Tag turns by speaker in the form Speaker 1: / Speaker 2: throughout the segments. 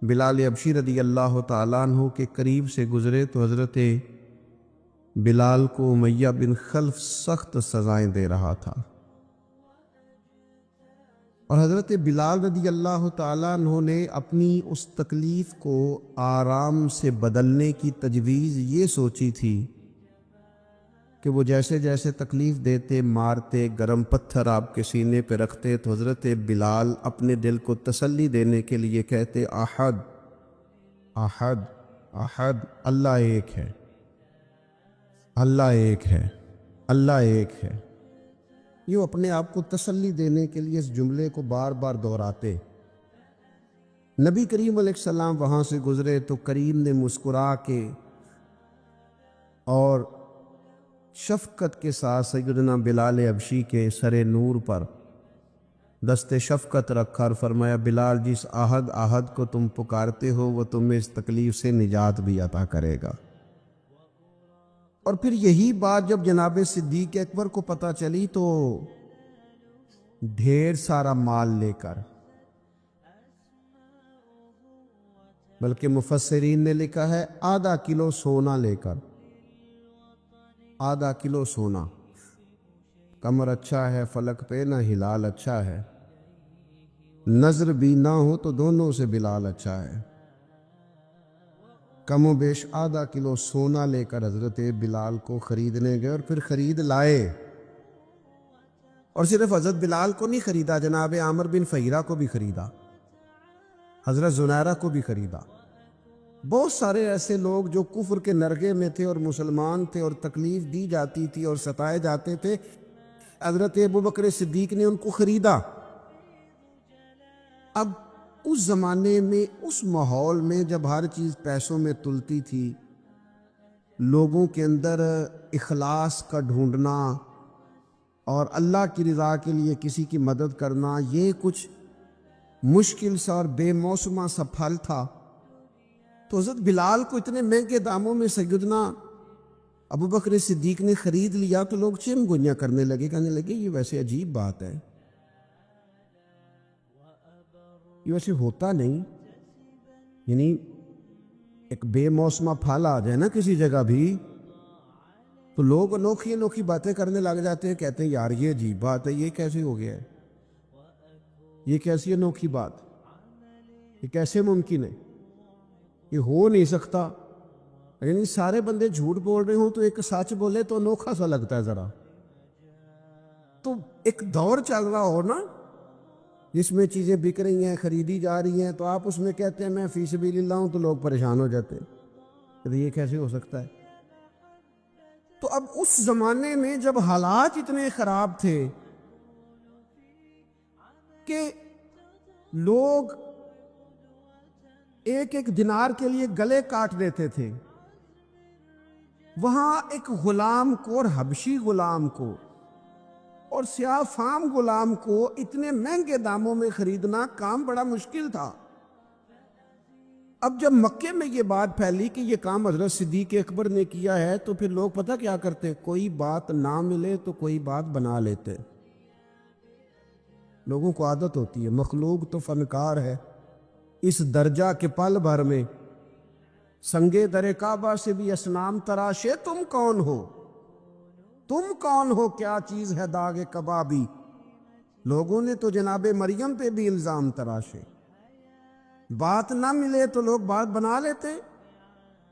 Speaker 1: بلال حبشی رضی اللہ تعالیٰ عنہ کے قریب سے گزرے تو حضرت بلال کو امیہ بن خلف سخت سزائیں دے رہا تھا، اور حضرت بلال رضی اللہ تعالیٰ عنہ نے اپنی اس تکلیف کو آرام سے بدلنے کی تجویز یہ سوچی تھی کہ وہ جیسے جیسے تکلیف دیتے، مارتے، گرم پتھر آپ کے سینے پہ رکھتے تو حضرت بلال اپنے دل کو تسلی دینے کے لیے کہتے احد احد احد، اللہ ایک ہے، اللہ ایک ہے، اللہ ایک ہے۔ یہ اپنے آپ کو تسلی دینے کے لیے اس جملے کو بار بار دہراتے۔ نبی کریم علیہ السلام وہاں سے گزرے تو کریم نے مسکرا کے اور شفقت کے ساتھ سیدنا بلال حبشی کے سر نور پر دست شفقت رکھا اور فرمایا بلال، جس احد احد کو تم پکارتے ہو وہ تمہیں اس تکلیف سے نجات بھی عطا کرے گا۔ اور پھر یہی بات جب جناب صدیق اکبر کو پتہ چلی تو ڈھیر سارا مال لے کر، بلکہ مفسرین نے لکھا ہے آدھا کلو سونا لے کر، آدھا کلو سونا، کمر اچھا ہے فلک پہ نہ ہلال اچھا ہے، نظر بھی نہ ہو تو دونوں سے بلال اچھا ہے، کم و بیش آدھا کلو سونا لے کر حضرت بلال کو خریدنے گئے، اور پھر خرید لائے۔ اور صرف حضرت بلال کو نہیں خریدا، جناب عامر بن فہیرہ کو بھی خریدا، حضرت زنیرہ کو بھی خریدا۔ بہت سارے ایسے لوگ جو کفر کے نرغے میں تھے اور مسلمان تھے اور تکلیف دی جاتی تھی اور ستائے جاتے تھے، حضرت ابوبکر صدیق نے ان کو خریدا۔ اب اس زمانے میں، اس ماحول میں جب ہر چیز پیسوں میں تلتی تھی، لوگوں کے اندر اخلاص کا ڈھونڈنا اور اللہ کی رضا کے لیے کسی کی مدد کرنا یہ کچھ مشکل سا اور بے موسمہ سا پھل تھا، تو حضرت بلال کو اتنے مہنگے داموں میں سیدنا ابوبکر صدیق نے خرید لیا تو لوگ چم گنیاں کرنے لگے، کہنے لگے یہ ویسے عجیب بات ہے، یہ ویسے ہوتا نہیں، یعنی ایک بے موسمہ پھل آ جائے نا کسی جگہ بھی تو لوگ انوکھی انوکھی باتیں کرنے لگ جاتے ہیں، کہتے ہیں یار یہ عجیب بات ہے، یہ کیسے ہو گیا ہے، یہ کیسی انوکھی بات، یہ کیسے ممکن ہے، یہ ہو نہیں سکتا۔ یعنی سارے بندے جھوٹ بول رہے ہوں تو ایک سچ بولے تو انوکھا سا لگتا ہے ذرا، تو ایک دور چل رہا ہو نا جس میں چیزیں بک رہی ہیں، خریدی جا رہی ہیں، تو آپ اس میں کہتے ہیں میں فی سبیل اللہ ہوں تو لوگ پریشان ہو جاتے ہیں کہ یہ کیسے ہو سکتا ہے۔ تو اب اس زمانے میں جب حالات اتنے خراب تھے کہ لوگ ایک ایک دینار کے لیے گلے کاٹ دیتے تھے، وہاں ایک غلام کو اور حبشی غلام کو اور سیاہ فام غلام کو اتنے مہنگے داموں میں خریدنا کام بڑا مشکل تھا۔ اب جب مکے میں یہ بات پھیلی کہ یہ کام حضرت صدیق اکبر نے کیا ہے تو پھر لوگ پتہ کیا کرتے، کوئی بات نہ ملے تو کوئی بات بنا لیتے۔ لوگوں کو عادت ہوتی ہے، مخلوق تو فنکار ہے، اس درجہ کے پل بھر میں سنگے در کعبہ سے بھی اصنام تراشے، تم کون ہو، تم کون ہو، کیا چیز ہے داغ کبابی۔ لوگوں نے تو جناب مریم پہ بھی الزام تراشے، بات نہ ملے تو لوگ بات بنا لیتے،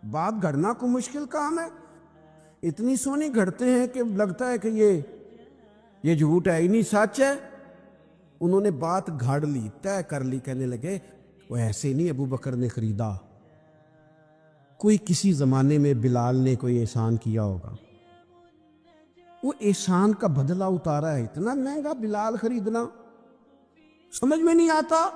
Speaker 1: بات گھڑنا کو مشکل کام ہے، اتنی سونی گھڑتے ہیں کہ لگتا ہے کہ یہ جھوٹ ہے ہی نہیں، سچ ہے۔ انہوں نے بات گھڑ لی، طے کر لی، کہنے لگے وہ ایسے نہیں ابو بکر نے خریدا، کوئی کسی زمانے میں بلال نے کوئی احسان کیا ہوگا، وہ احسان کا بدلہ اتارا ہے، اتنا مہنگا بلال خریدنا سمجھ میں نہیں آتا۔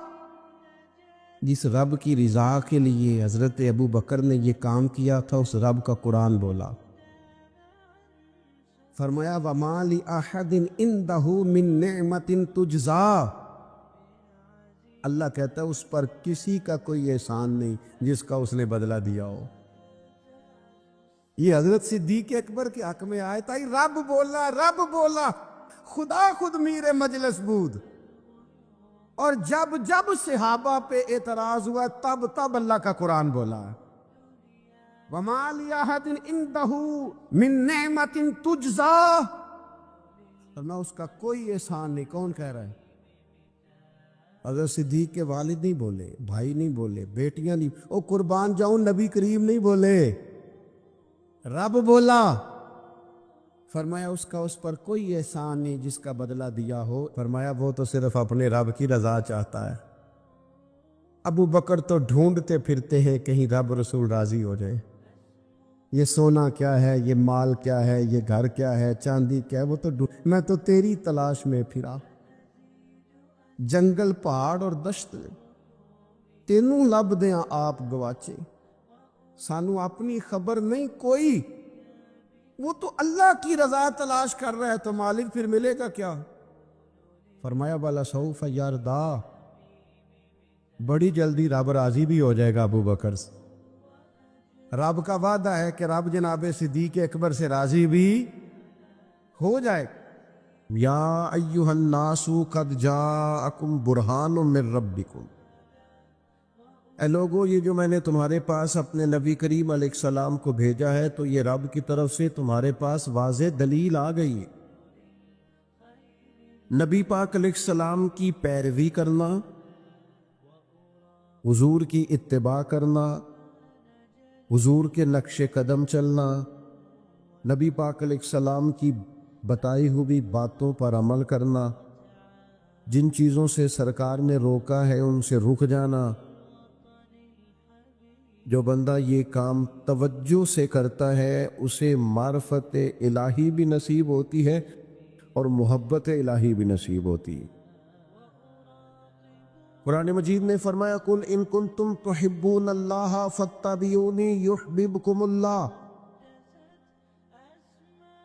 Speaker 1: جس رب کی رضا کے لیے حضرت ابو بکر نے یہ کام کیا تھا اس رب کا قرآن بولا، فرمایا وَمَا لِأَحَدٍ عِندَهُ مِن نِعْمَةٍ تُجْزَىٰ، اللہ کہتا ہے اس پر کسی کا کوئی احسان نہیں جس کا اس نے بدلہ دیا ہو۔ یہ حضرت صدیق اکبر کے حق میں آئے تھا، رب بولا، رب بولا، خدا خود میر مجلس بود، اور جب جب صحابہ پہ اعتراض ہوا تب تب اللہ کا قرآن بولا وَمَا لِأَحَدٍ عِندَهُ مِن نِعْمَةٍ تُجْزَىٰ، ورنہ اس کا کوئی احسان نہیں۔ کون کہہ رہا ہے؟ حضرت صدیق کے والد نہیں بولے، بھائی نہیں بولے، بیٹیاں نہیں، او قربان جاؤں نبی کریم نہیں بولے، رب بولا۔ فرمایا اس کا اس پر کوئی احسان نہیں جس کا بدلہ دیا ہو۔ فرمایا وہ تو صرف اپنے رب کی رضا چاہتا ہے۔ ابو بکر تو ڈھونڈتے پھرتے ہیں کہیں رب رسول راضی ہو جائے۔ یہ سونا کیا ہے، یہ مال کیا ہے، یہ گھر کیا ہے، چاندی کیا ہے، وہ تو میں تو تیری تلاش میں پھرا، جنگل پہاڑ اور دشت تینوں لب دیاں آپ گواچے، سانو اپنی خبر نہیں کوئی۔ وہ تو اللہ کی رضا تلاش کر رہا ہے تو مالک پھر ملے گا کیا؟ فرمایا وَلَسَوْفَ يَرْضَىٰ، بڑی جلدی رب راضی بھی ہو جائے گا ابو بکر سے۔ رب کا وعدہ ہے کہ رب جناب صدیق اکبر سے راضی بھی ہو جائے۔ یا ایھا الناس قد جاءکم برہان من ربکم، اے لوگو یہ جو میں نے تمہارے پاس اپنے نبی کریم علیہ السلام کو بھیجا ہے تو یہ رب کی طرف سے تمہارے پاس واضح دلیل آ گئی ہے۔ نبی پاک علیہ السلام کی پیروی کرنا، حضور کی اتباع کرنا، حضور کے نقش قدم چلنا، نبی پاک علیہ السلام کی بتائی ہوئی باتوں پر عمل کرنا، جن چیزوں سے سرکار نے روکا ہے ان سے رک جانا۔ جو بندہ یہ کام توجہ سے کرتا ہے اسے معرفت الہی بھی نصیب ہوتی ہے اور محبت الہی بھی نصیب ہوتی ہے۔ قرآن مجید نے فرمایا قُلْ إِن كُنتُمْ تُحِبُّونَ اللَّهَ فَاتَّبِعُونِي يُحْبِبْكُمُ اللَّهُ،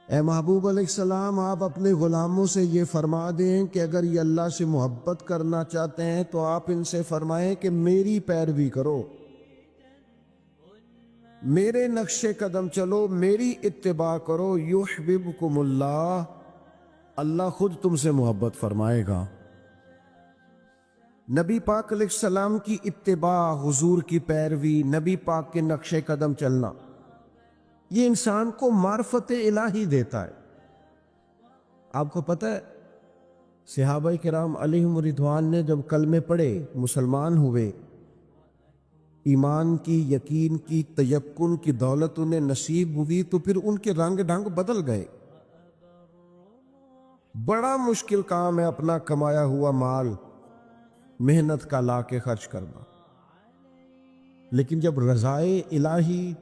Speaker 1: اے محبوب علیہ السلام آپ اپنے غلاموں سے یہ فرما دیں کہ اگر یہ اللہ سے محبت کرنا چاہتے ہیں تو آپ ان سے فرمائیں کہ میری پیروی کرو، میرے نقش قدم چلو، میری اتباع کرو، یحببکم اللہ، اللہ خود تم سے محبت فرمائے گا۔ نبی پاک علیہ السلام کی اتباع، حضور کی پیروی، نبی پاک کے نقش قدم چلنا، یہ انسان کو معرفت الہی دیتا ہے۔ آپ کو پتہ ہے صحابہ کرام علیہم رضوان نے جب کلمے پڑھے، مسلمان ہوئے، ایمان کی، یقین کی، تیقن کی دولت انہیں نصیب ہوئی تو پھر ان کے رنگ ڈھنگ بدل گئے۔ بڑا مشکل کام ہے اپنا کمایا ہوا مال محنت کا لا کے خرچ کرنا، لیکن جب رضائے الہی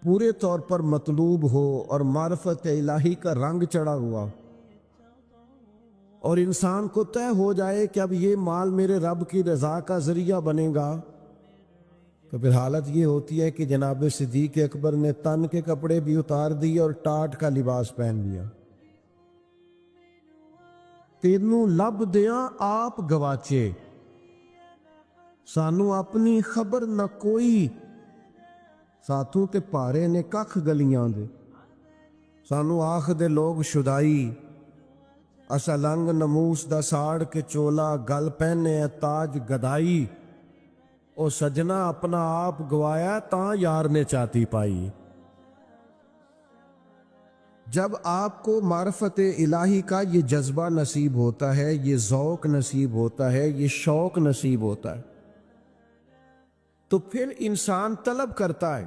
Speaker 1: پورے طور پر مطلوب ہو اور معرفت الہی کا رنگ چڑھا ہوا اور انسان کو طے ہو جائے کہ اب یہ مال میرے رب کی رضا کا ذریعہ بنے گا، تو پھر حالت یہ ہوتی ہے کہ جناب صدیق اکبر نے تن کے کپڑے بھی اتار دیے اور ٹاٹ کا لباس پہن لیا۔ تینوں لب دیاں آپ گواچے، سانو اپنی خبر نہ کوئی، ساتھوں تے پارے نے ککھ گلیاں دے، سانو آخ دے لوگ شدائی، اسا لنگ نموس دا ساڑ کے چولا، گل پہنے تاج گدائی، او سجنا اپنا آپ گوایا تاں یار نے چاتی پائی۔ جب آپ کو معرفت الہی کا یہ جذبہ نصیب ہوتا ہے، یہ ذوق نصیب ہوتا ہے، یہ شوق نصیب ہوتا ہے، تو پھر انسان طلب کرتا ہے۔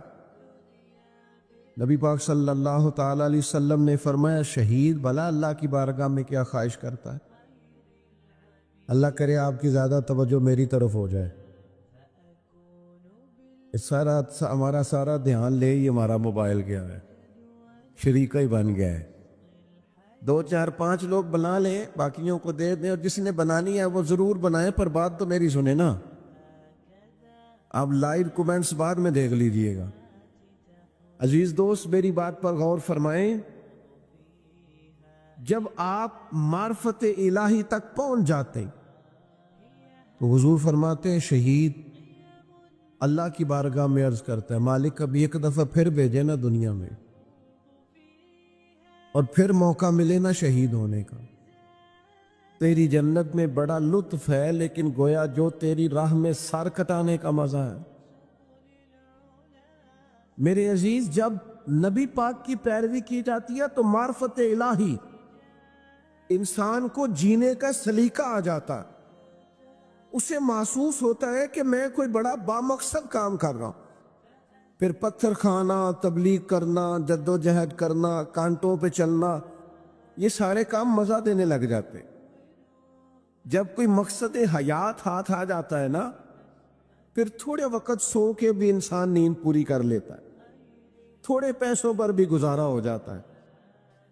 Speaker 1: نبی پاک صلی اللہ تعالی علیہ وسلم نے فرمایا شہید بھلا اللہ کی بارگاہ میں کیا خواہش کرتا ہے؟ اللہ کرے آپ کی زیادہ توجہ میری طرف ہو جائے، ہمارا سارا دھیان لے ہی ہمارا موبائل گیا ہے، شریکہ ہی بن گیا ہے۔ 2 4 5 لوگ بنا لیں، باقیوں کو دے دیں، اور جس نے بنانی ہے وہ ضرور بنائے، پر بات تو میری سنیں نا۔ آپ لائیو کومنٹس بعد میں دیکھ لیجئے گا۔ عزیز دوست میری بات پر غور فرمائیں، جب آپ معرفت الہی تک پہنچ جاتے ہیں تو حضور فرماتے ہیں شہید اللہ کی بارگاہ میں عرض کرتا ہے مالک ابھی ایک دفعہ پھر بھیجے نا دنیا میں، اور پھر موقع ملے نا شہید ہونے کا۔ تیری جنت میں بڑا لطف ہے، لیکن گویا جو تیری راہ میں سر کٹانے کا مزہ ہے۔ میرے عزیز، جب نبی پاک کی پیروی کی جاتی ہے تو معرفت الہی، انسان کو جینے کا سلیقہ آ جاتا ہے، اسے محسوس ہوتا ہے کہ میں کوئی بڑا بامقصد کام کر رہا ہوں۔ پھر پتھر کھانا، تبلیغ کرنا، جد و جہد کرنا، کانٹوں پہ چلنا، یہ سارے کام مزہ دینے لگ جاتے ہیں۔ جب کوئی مقصد حیات ہاتھ آ جاتا ہے نا، پھر تھوڑے وقت سو کے بھی انسان نیند پوری کر لیتا ہے، تھوڑے پیسوں پر بھی گزارا ہو جاتا ہے،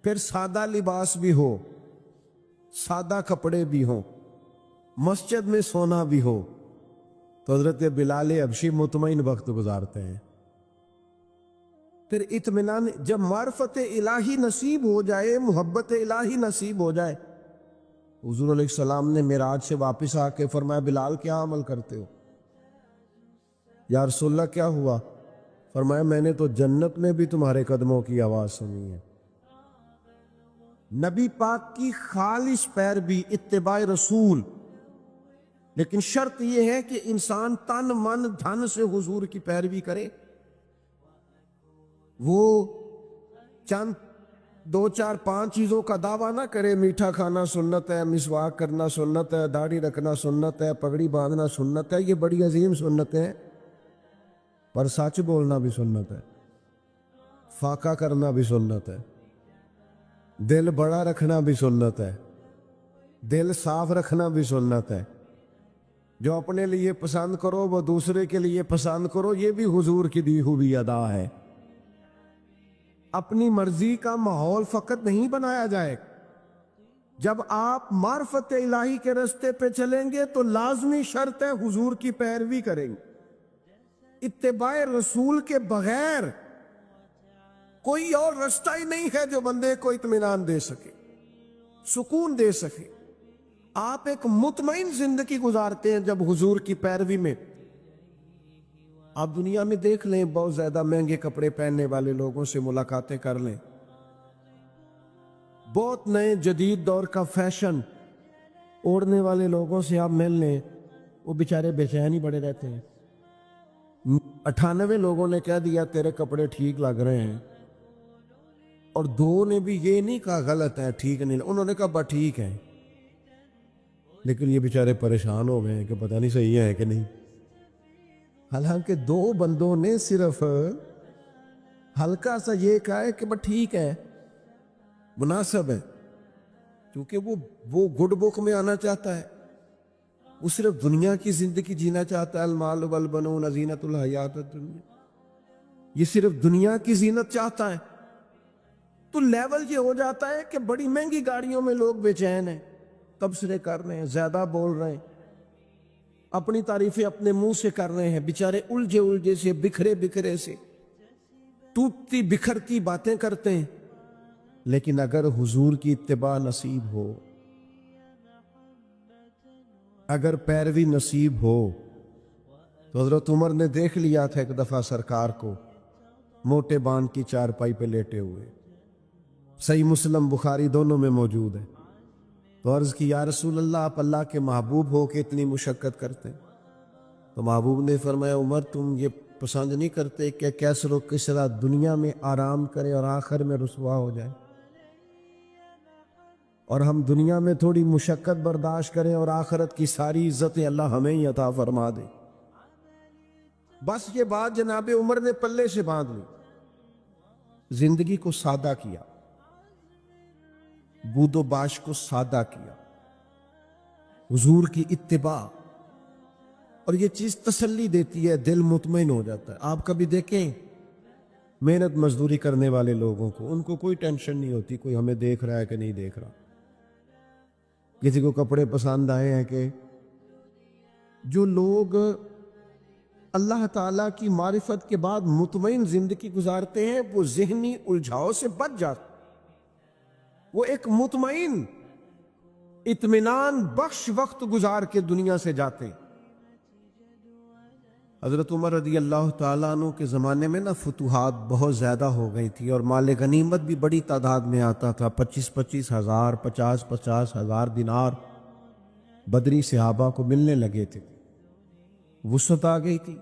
Speaker 1: پھر سادہ لباس بھی ہو، سادہ کپڑے بھی ہوں، مسجد میں سونا بھی ہو، تو حضرت بلال حبشی مطمئن وقت گزارتے ہیں۔ پھر اطمینان، جب معرفت الہی نصیب ہو جائے، محبت الہی نصیب ہو جائے، حضور علیہ السلام نے معراج سے واپس آ کے فرمایا بلال کیا عمل کرتے ہو؟ یا رسول اللہ کیا ہوا؟ فرمایا میں نے تو جنت میں بھی تمہارے قدموں کی آواز سنی ہے۔ نبی پاک کی خالص پیروی، اتباع رسول، لیکن شرط یہ ہے کہ انسان تن من دھن سے حضور کی پیروی کرے۔ وہ چند 2 4 5 چیزوں کا دعویٰ نہ کرے، میٹھا کھانا سنت ہے، مسواک کرنا سنت ہے، داڑھی رکھنا سنت ہے، پگڑی باندھنا سنت ہے، یہ بڑی عظیم سنت ہے، پر سچ بولنا بھی سنت ہے، فاقہ کرنا بھی سنت ہے، دل بڑا رکھنا بھی سنت ہے، دل صاف رکھنا بھی سنت ہے۔ جو اپنے لیے پسند کرو وہ دوسرے کے لیے پسند کرو، یہ بھی حضور کی دی ہوئی ادا ہے۔ اپنی مرضی کا ماحول فقط نہیں بنایا جائے۔ جب آپ معرفت الہی کے راستے پہ چلیں گے تو لازمی شرط ہے حضور کی پیروی کریں گے۔ اتباع رسول کے بغیر کوئی اور راستہ ہی نہیں ہے جو بندے کو اطمینان دے سکے، سکون دے سکے۔ آپ ایک مطمئن زندگی گزارتے ہیں جب حضور کی پیروی میں۔ آپ دنیا میں دیکھ لیں، بہت زیادہ مہنگے کپڑے پہننے والے لوگوں سے ملاقاتیں کر لیں، بہت نئے جدید دور کا فیشن اوڑھنے والے لوگوں سے آپ مل لیں، وہ بیچارے بے چین ہی بڑے رہتے ہیں۔ 98 لوگوں نے کہہ دیا تیرے کپڑے ٹھیک لگ رہے ہیں، اور 2 نے بھی یہ نہیں کہا غلط ہے، ٹھیک نہیں، انہوں نے کہا بس ٹھیک ہے، لیکن یہ بیچارے پریشان ہو گئے ہیں کہ پتہ نہیں صحیح ہے کہ نہیں۔ حالانکہ 2 بندوں نے صرف ہلکا سا یہ کہا ہے کہ بس ٹھیک ہے، مناسب ہے، کیونکہ وہ گڈ بک میں آنا چاہتا ہے، وہ صرف دنیا کی زندگی جینا چاہتا ہے۔ المال والبنون زینت الحیات الدنیا، یہ صرف دنیا کی زینت چاہتا ہے۔ تو لیول یہ ہو جاتا ہے کہ بڑی مہنگی گاڑیوں میں لوگ بے چین ہیں، تبصرے کر رہے ہیں، زیادہ بول رہے ہیں، اپنی تعریفیں اپنے منہ سے کر رہے ہیں، بیچارے الجھے سے، بکھرے سے، ٹوٹتی بکھرتی باتیں کرتے ہیں۔ لیکن اگر حضور کی اتباع نصیب ہو، اگر پیروی نصیب ہو، تو حضرت عمر نے دیکھ لیا تھا ایک دفعہ سرکار کو موٹے بان کی چارپائی پہ لیٹے ہوئے، صحیح مسلم بخاری دونوں میں موجود ہے۔ تو عرض کی یا رسول اللہ، آپ اللہ کے محبوب ہو کے اتنی مشقت کرتے ہیں؟ تو محبوب نے فرمایا عمر تم یہ پسند نہیں کرتے کہ کیسر و کسرا دنیا میں آرام کرے اور آخر میں رسوا ہو جائے، اور ہم دنیا میں تھوڑی مشقت برداشت کریں اور آخرت کی ساری عزتیں اللہ ہمیں ہی عطا فرما دے۔ بس یہ بات جناب عمر نے پلے سے باندھ لی، زندگی کو سادہ کیا، بود و باش کو سادہ کیا، حضور کی اتباع، اور یہ چیز تسلی دیتی ہے، دل مطمئن ہو جاتا ہے۔ آپ کبھی دیکھیں محنت مزدوری کرنے والے لوگوں کو، ان کو کوئی ٹینشن نہیں ہوتی کوئی ہمیں دیکھ رہا ہے کہ نہیں دیکھ رہا، کسی کو کپڑے پسند آئے ہیں کہ۔ جو لوگ اللہ تعالیٰ کی معرفت کے بعد مطمئن زندگی گزارتے ہیں وہ ذہنی الجھاؤ سے بچ جاتے، وہ ایک مطمئن اطمینان بخش وقت گزار کے دنیا سے جاتے ہیں۔ حضرت عمر رضی اللہ تعالیٰ عنہ کے زمانے میں نا فتوحات بہت زیادہ ہو گئی تھی، اور مال غنیمت بھی بڑی تعداد میں آتا تھا، 25,000 50,000 دینار بدری صحابہ کو ملنے لگے تھے، وسعت آ گئی تھی،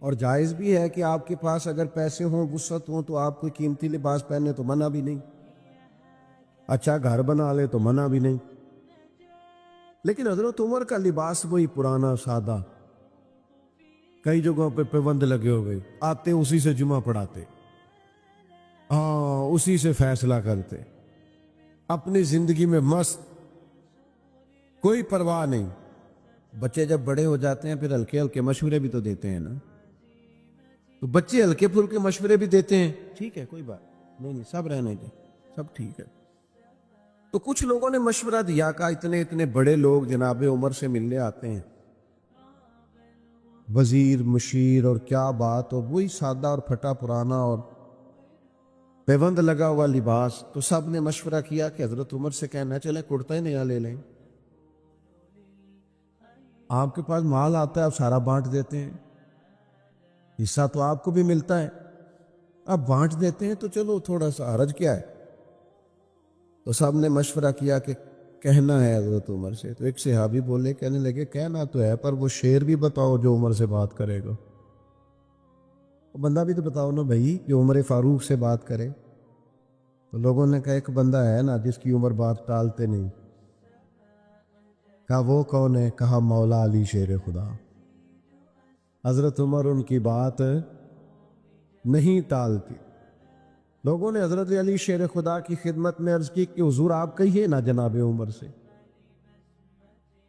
Speaker 1: اور جائز بھی ہے کہ آپ کے پاس اگر پیسے ہوں، وسعت ہوں، تو آپ کوئی قیمتی لباس پہنے تو منع بھی نہیں، اچھا گھر بنا لے تو منع بھی نہیں۔ لیکن حضرت عمر کا لباس وہی پرانا سادہ، کئی جگہوں پہ پیوند لگے ہوئے، آتے اسی سے جمعہ پڑھاتے، اسی سے فیصلہ کرتے، اپنی زندگی میں مست، کوئی پرواہ نہیں۔ بچے جب بڑے ہو جاتے ہیں پھر ہلکے ہلکے مشورے بھی تو دیتے ہیں نا، تو بچے ہلکے پھلکے مشورے بھی دیتے ہیں، ٹھیک ہے کوئی بات نہیں، سب رہنے دیں، سب ٹھیک ہے۔ تو کچھ لوگوں نے مشورہ دیا کہ اتنے اتنے بڑے لوگ جناب عمر سے ملنے آتے ہیں، وزیر مشیر اور کیا بات، اور وہی سادہ اور پھٹا پرانا اور پیوند لگا ہوا لباس، تو سب نے مشورہ کیا کہ حضرت عمر سے کہنا چلے کرتا ہی نیا لے لیں، آپ کے پاس مال آتا ہے آپ سارا بانٹ دیتے ہیں، حصہ تو آپ کو بھی ملتا ہے، اب بانٹ دیتے ہیں تو چلو تھوڑا سا حرج کیا ہے۔ تو سب نے مشورہ کیا کہ کہنا ہے حضرت عمر سے، تو ایک صحابی بولے، کہنے لگے کہنا تو ہے پر وہ شعر بھی بتاؤ جو عمر سے بات کرے گا، بندہ بھی تو بتاؤ نا بھائی جو عمر فاروق سے بات کرے۔ تو لوگوں نے کہا ایک بندہ ہے نا جس کی عمر بات ٹالتے نہیں، کہا وہ کون ہے؟ کہا مولا علی شیر خدا۔ حضرت عمر ان کی بات نہیں ٹالتی۔ لوگوں نے حضرت علی شیر خدا کی خدمت میں عرض کی کہ حضور آپ کہیے نا جناب عمر سے،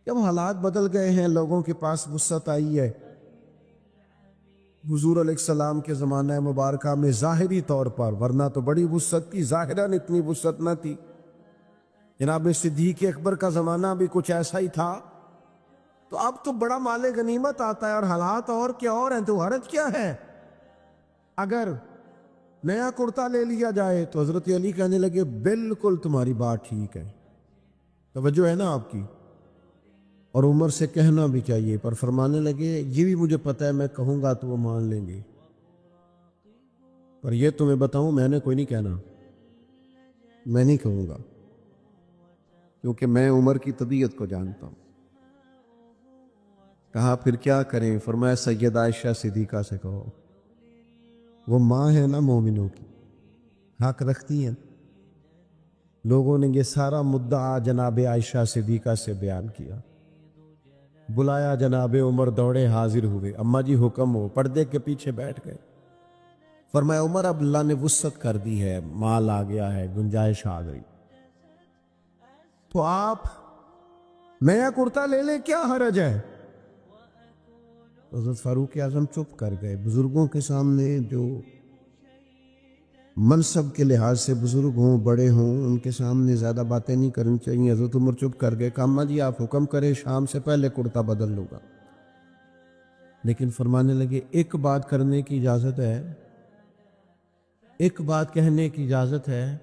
Speaker 1: جب حالات بدل گئے ہیں، لوگوں کے پاس وسعت آئی ہے، حضور علیہ السلام کے زمانہ مبارکہ میں ظاہری طور پر، ورنہ تو بڑی وسعت تھی، ظاہراً اتنی وسعت نہ تھی، جناب صدیق اکبر کا زمانہ بھی کچھ ایسا ہی تھا، تو اب تو بڑا مال غنیمت آتا ہے اور حالات اور کیا اور ہیں، تو حرج کیا ہے اگر نیا کرتا لے لیا جائے؟ تو حضرت علی کہنے لگے بالکل تمہاری بات ٹھیک ہے، توجہ ہے نا آپ کی، اور عمر سے کہنا بھی چاہیے، پر فرمانے لگے یہ بھی مجھے پتہ ہے میں کہوں گا تو وہ مان لیں گے، پر یہ تمہیں بتاؤں میں نے کوئی نہیں کہنا، میں نہیں کہوں گا، کیونکہ میں عمر کی طبیعت کو جانتا ہوں۔ کہا پھر کیا کریں؟ فرمایا سید عائشہ صدیقہ سے کہو، وہ ماں ہے نا مومنوں کی، حق رکھتی ہیں۔ لوگوں نے یہ سارا مدعا جناب عائشہ صدیقہ سے بیان کیا، بلایا، جناب عمر دوڑے حاضر ہوئے، اماں جی حکم ہو، پردے کے پیچھے بیٹھ گئے۔ فرمایا عمر اب اللہ نے وسعت کر دی ہے، مال آ گیا ہے، گنجائش آ گئی، تو آپ نیا کرتا لے لیں، کیا حرج ہے؟ حضرت فاروق اعظم چپ کر گئے۔ بزرگوں کے سامنے جو منصب کے لحاظ سے بزرگ ہوں، بڑے ہوں، ان کے سامنے زیادہ باتیں نہیں کرنی چاہیے۔ حضرت عمر چپ کر گئے، کہا اماں جی آپ حکم کریں، شام سے پہلے کرتا بدل لوں گا، لیکن فرمانے لگے ایک بات کرنے کی اجازت ہے، ایک بات کہنے کی اجازت ہے؟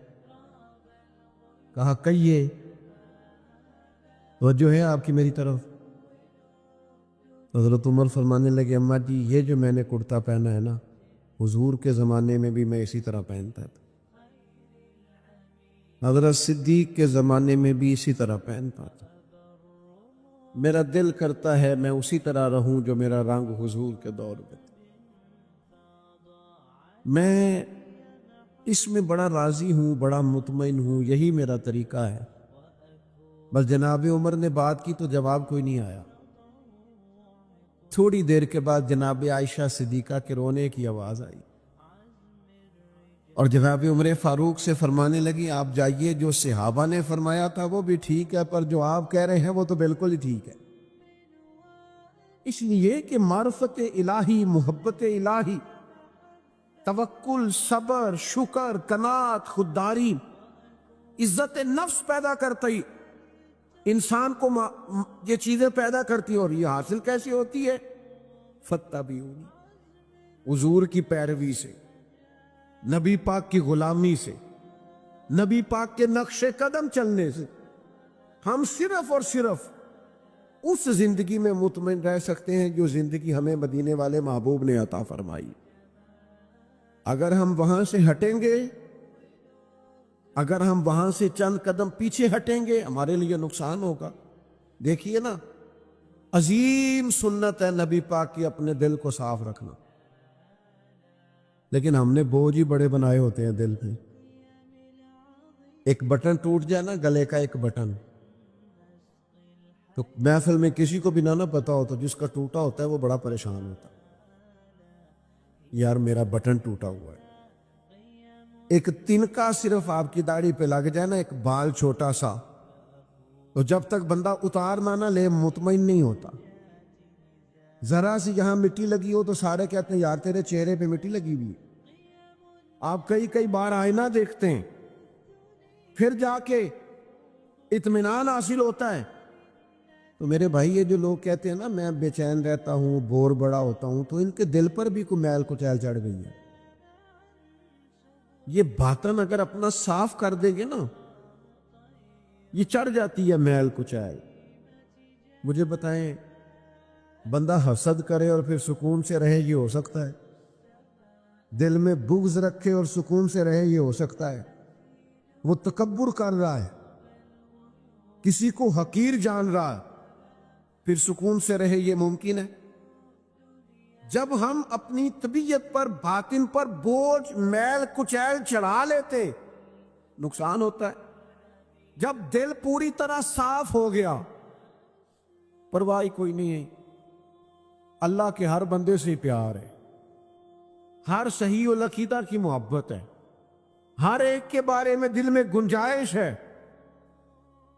Speaker 1: کہا کہیے، توجہ ہے آپ کی میری طرف؟ حضرت عمر فرمانے لگے اماں جی یہ جو میں نے کرتا پہنا ہے نا، حضور کے زمانے میں بھی میں اسی طرح پہنتا تھا، حضرت صدیق کے زمانے میں بھی اسی طرح پہنتا تھا، میرا دل کرتا ہے میں اسی طرح رہوں جو میرا رنگ حضور کے دور میں تھا۔ میں اس میں بڑا راضی ہوں، بڑا مطمئن ہوں، یہی میرا طریقہ ہے۔ بس جناب عمر نے بات کی تو جواب کوئی نہیں آیا۔ تھوڑی دیر کے بعد جناب عائشہ صدیقہ کے رونے کی آواز آئی، اور جناب عمر فاروق سے فرمانے لگی آپ جائیے، جو صحابہ نے فرمایا تھا وہ بھی ٹھیک ہے، پر جو آپ کہہ رہے ہیں وہ تو بالکل ہی ٹھیک ہے، اس لیے کہ معرفت الہی، محبت الہی، توکل، صبر، شکر، قناعت، خودداری، عزت نفس پیدا کرتی، انسان کو یہ چیزیں پیدا کرتی، اور یہ حاصل کیسے ہوتی ہے؟ فاتبعونی، حضور کی پیروی سے، نبی پاک کی غلامی سے، نبی پاک کے نقش قدم چلنے سے ہم صرف اور صرف اس زندگی میں مطمئن رہ سکتے ہیں جو زندگی ہمیں مدینے والے محبوب نے عطا فرمائی۔ اگر ہم وہاں سے ہٹیں گے، اگر ہم وہاں سے چند قدم پیچھے ہٹیں گے، ہمارے لیے نقصان ہوگا۔ دیکھیے نا، عظیم سنت ہے نبی پاک کی اپنے دل کو صاف رکھنا، لیکن ہم نے بوجھ ہی بڑے بنائے ہوتے ہیں دل پہ. ایک بٹن ٹوٹ جائے نا، گلے کا ایک بٹن، تو محفل میں کسی کو بھی نہ پتا ہو تو جس کا ٹوٹا ہوتا ہے وہ بڑا پریشان ہوتا ہے، یار میرا بٹن ٹوٹا ہوا ہے. ایک تنکا صرف آپ کی داڑھی پہ لگ جائے نا، ایک بال چھوٹا سا، تو جب تک بندہ اتار نہ لے مطمئن نہیں ہوتا. ذرا سی یہاں مٹی لگی ہو تو سارے کہتے ہیں یار تیرے چہرے پہ مٹی لگی ہوئی ہے. آپ کئی بار آئینہ دیکھتے ہیں، پھر جا کے اطمینان حاصل ہوتا ہے. تو میرے بھائی یہ جو لوگ کہتے ہیں نا میں بے چین رہتا ہوں، بور بڑا ہوتا ہوں، تو ان کے دل پر بھی کوئی میل کچیل چڑھ گئی ہے. یہ باطن اگر اپنا صاف کر دیں گے نا، یہ چڑھ جاتی ہے میل کچیل. مجھے بتائیں، بندہ حسد کرے اور پھر سکون سے رہے یہ ہو سکتا ہے؟ دل میں بغض رکھے اور سکون سے رہے یہ ہو سکتا ہے؟ وہ تکبر کر رہا ہے، کسی کو حقیر جان رہا ہے، پھر سکون سے رہے یہ ممکن ہے؟ جب ہم اپنی طبیعت پر، باطن پر بوجھ، میل کچیل چڑھا لیتے نقصان ہوتا ہے. جب دل پوری طرح صاف ہو گیا، پرواہ کوئی نہیں ہے، اللہ کے ہر بندے سے پیار ہے، ہر صحیح العقیدہ کی محبت ہے، ہر ایک کے بارے میں دل میں گنجائش ہے.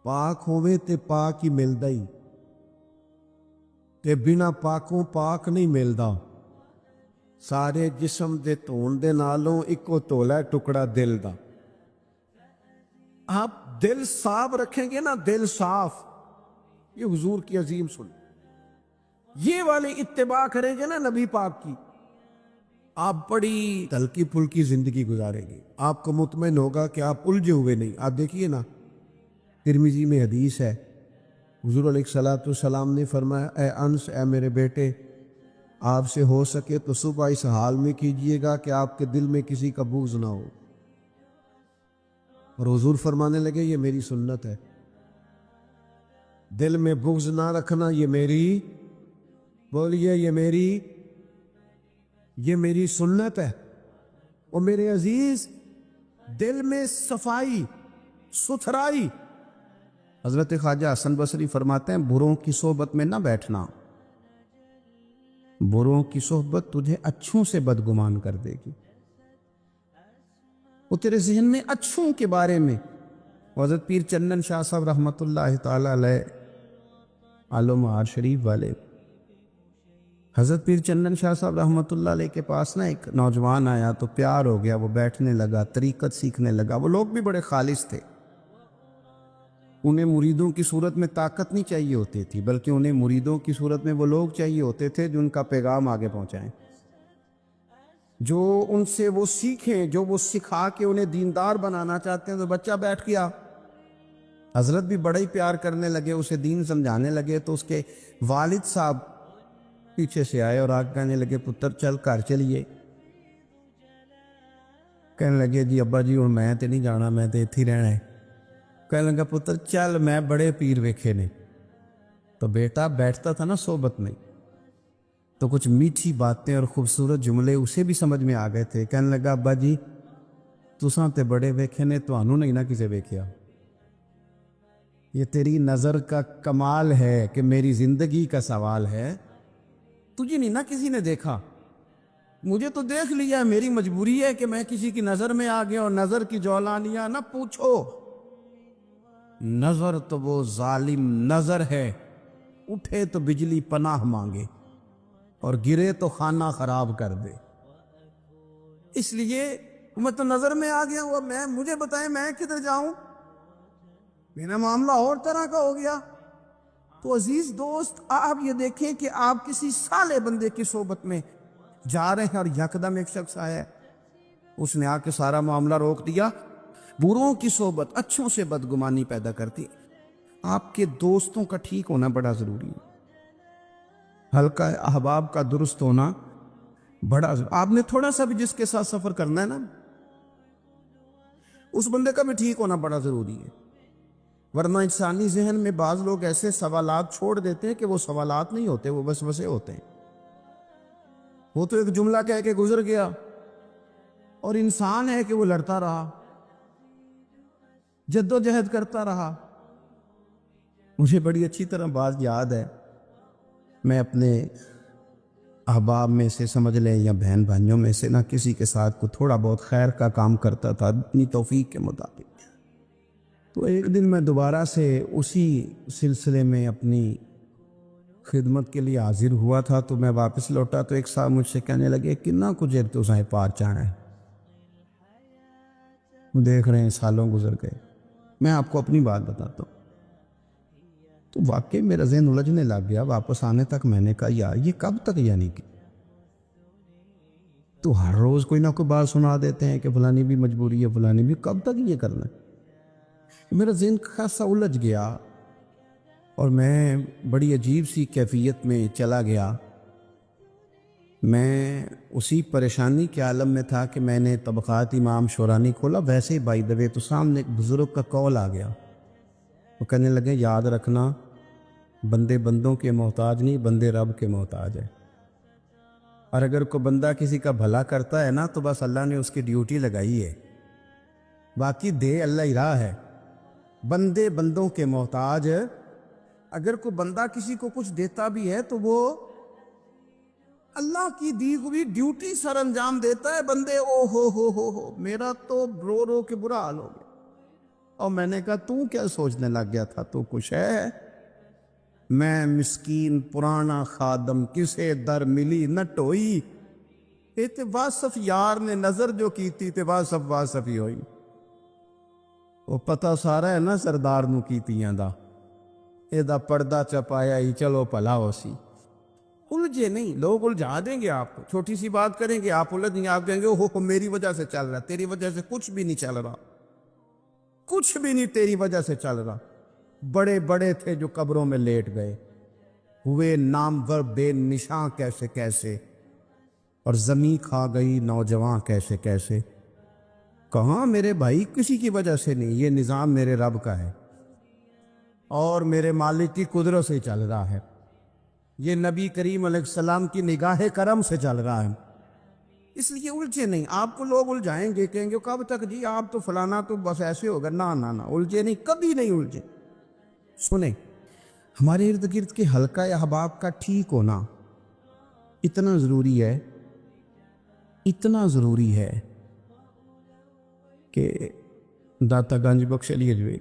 Speaker 1: پاک ہوئے تے پاک ہی ملدا ہی، تے بنا پاکوں پاک نہیں ملدا. سارے جسم دے دھون دے نالوں اکو تولا ہے ٹکڑا دل دا. آپ دل صاف رکھیں گے نا، دل صاف، یہ حضور کی عظیم سن، یہ والی اتباع کریں گے نا نبی پاک کی، آپ بڑی ہلکی پھلکی زندگی گزاریں گے. آپ کو مطمئن ہوگا کہ آپ الجھے ہوئے نہیں. آپ دیکھیے نا، ترمذی میں حدیث ہے، حضور علیہ الصلوۃ والسلام نے فرمایا، اے انس، اے میرے بیٹے، آپ سے ہو سکے تو صبح اس حال میں کیجئے گا کہ آپ کے دل میں کسی کا بغض نہ ہو. اور حضور فرمانے لگے یہ میری سنت ہے، دل میں بغض نہ رکھنا، یہ میری، بولیے، یہ میری سنت ہے. اور میرے عزیز، دل میں صفائی، ستھرائی. حضرت خواجہ حسن بصری فرماتے ہیں بروں کی صحبت میں نہ بیٹھنا، بروں کی صحبت تجھے اچھوں سے بدگمان کر دے گی. وہ تیرے ذہن میں اچھوں کے بارے میں. حضرت پیر چندن شاہ صاحب رحمۃ اللہ تعالی علیہ، عالم آر شریف والے، حضرت پیر چندن شاہ صاحب رحمۃ اللہ علیہ کے پاس نا ایک نوجوان آیا تو پیار ہو گیا، وہ بیٹھنے لگا، طریقت سیکھنے لگا. وہ لوگ بھی بڑے خالص تھے، انہیں مریدوں کی صورت میں طاقت نہیں چاہیے ہوتی تھی، بلکہ انہیں مریدوں کی صورت میں وہ لوگ چاہیے ہوتے تھے جو ان کا پیغام آگے پہنچائیں، جو ان سے وہ سیکھیں، جو وہ سکھا کے انہیں دیندار بنانا چاہتے ہیں. تو بچہ بیٹھ گیا، حضرت بھی بڑا ہی پیار کرنے لگے، اسے دین سمجھانے لگے. تو اس کے والد صاحب پیچھے سے آئے اور آگے کہنے لگے، پتر چل گھر چلیے. کہنے لگے جی ابا جی ہوں میں تے نہیں جانا، میں تے اتھی رہنا ہے. کہنے لگا پتر چل میں بڑے پیر ویکھے نے. تو بیٹا بیٹھتا تھا نا صحبت میں، تو کچھ میٹھی باتیں اور خوبصورت جملے اسے بھی سمجھ میں آ گئے تھے. کہنے لگا ابا جی تساں تے بڑے ویکھے نے، تانوں نہیں نہ کسے ویکھیا. یہ تیری نظر کا کمال ہے کہ میری زندگی کا سوال ہے، تجھے نہیں نہ کسی نے دیکھا، مجھے تو دیکھ لیا. میری مجبوری ہے کہ میں کسی کی نظر میں آ گیا. اور نظر کی جولانیاں نہ پوچھو، نظر تو وہ ظالم نظر ہے، اٹھے تو بجلی پناہ مانگے اور گرے تو خانہ خراب کر دے. اس لیے میں تو نظر میں آ گیا ہوا، مجھے بتائیں میں کدھر جاؤں، میرا معاملہ اور طرح کا ہو گیا. تو عزیز دوست، آپ یہ دیکھیں کہ آپ کسی صالح بندے کی صحبت میں جا رہے ہیں اور یکدم ایک شخص آیا ہے، اس نے آ کے سارا معاملہ روک دیا. بروں کی صحبت اچھوں سے بدگمانی پیدا کرتی. آپ کے دوستوں کا ٹھیک ہونا بڑا ضروری ہے، حلقہ احباب کا درست ہونا بڑا ضروری. آپ نے تھوڑا سا بھی جس کے ساتھ سفر کرنا ہے نا، اس بندے کا بھی ٹھیک ہونا بڑا ضروری ہے. ورنہ انسانی ذہن میں بعض لوگ ایسے سوالات چھوڑ دیتے ہیں کہ وہ سوالات نہیں ہوتے، وہ وسوسے ہوتے ہیں۔ وہ تو ایک جملہ کہہ کے گزر گیا، اور انسان ہے کہ وہ لڑتا رہا، جد و جہد کرتا رہا۔ مجھے بڑی اچھی طرح بات یاد ہے، میں اپنے احباب میں سے سمجھ لیں یا بہن بھائیوں میں سے نہ کسی کے ساتھ کو تھوڑا بہت خیر کا کام کرتا تھا اپنی توفیق کے مطابق۔ تو ایک دن میں دوبارہ سے اسی سلسلے میں اپنی خدمت کے لیے حاضر ہوا تھا، تو میں واپس لوٹا تو ایک صاحب مجھ سے کہنے لگے کنا کچھ تو سائیں پار چاہنا ہے۔ دیکھ رہے ہیں سالوں گزر گئے۔ میں آپ کو اپنی بات بتاتا ہوں، تو واقعی میرا ذہن الجھنے لگ گیا۔ واپس آنے تک میں نے کہا یار یہ کب تک، یعنی کہ تو ہر روز کوئی نہ کوئی بات سنا دیتے ہیں کہ فلانی بھی مجبوری ہے، فلانی بھی، کب تک یہ کرنا ہے؟ میرا ذہن خاصا الجھ گیا اور میں بڑی عجیب سی کیفیت میں چلا گیا۔ میں اسی پریشانی کے عالم میں تھا کہ میں نے طبقات امام شورانی کھولا، ویسے ہی بائی دوے تو سامنے ایک بزرگ کا کال آ گیا۔ وہ کہنے لگے یاد رکھنا بندے بندوں کے محتاج نہیں، بندے رب کے محتاج ہے، اور اگر کوئی بندہ کسی کا بھلا کرتا ہے نا تو بس اللہ نے اس کی ڈیوٹی لگائی ہے، باقی دے اللہ ہی راہ ہے۔ بندے بندوں کے محتاج، اگر کوئی بندہ کسی کو کچھ دیتا بھی ہے تو وہ اللہ کی دی ہوئی ڈیوٹی سر انجام دیتا ہے۔ بندے او ہو میرا تو رو رو کے برا حال ہو گیا۔ اور میں نے کہا تو کیا سوچنے لگ گیا تھا، تو کچھ ہے؟ میں مسکین پرانا خادم، کسے در ملی نہ ٹوئی، تے واصف یار نے نظر جو کی تھی تے واصف ہی ہوئی۔ وہ پتہ سارا ہے نا سردار نو کیتیاں دا، اے دا پردہ چپایا ہی چلو پلا ہو سی۔ الجھے نہیں، لوگ الجھا دیں گے آپ کو، چھوٹی سی بات کریں گے آپ الجھ دیں گے، آپ کہیں گے اوہ میری وجہ سے چل رہا، تیری وجہ سے کچھ بھی نہیں چل رہا، کچھ بھی نہیں تیری وجہ سے چل رہا۔ بڑے بڑے تھے جو قبروں میں لیٹ گئے، ہوئے نامور بے نشاں کیسے کیسے، اور زمین کھا گئی نوجوان کیسے کیسے۔ کہاں میرے بھائی کسی کی وجہ سے نہیں، یہ نظام میرے رب کا ہے اور میرے مالک کی قدرت سے چل رہا ہے، یہ نبی کریم علیہ السلام کی نگاہ کرم سے چل رہا ہے۔ اس لیے الجھے نہیں۔ آپ کو لوگ الجھائیں گے، کہیں گے کب تک جی آپ تو فلانا تو بس ایسے ہوگا، نہ الجھے نہیں، کبھی نہیں الجھے۔ سنیں، ہمارے ارد گرد کے حلقہ احباب کا ٹھیک ہونا اتنا ضروری ہے، اتنا ضروری ہے کہ داتا گنج بخش علی اجوی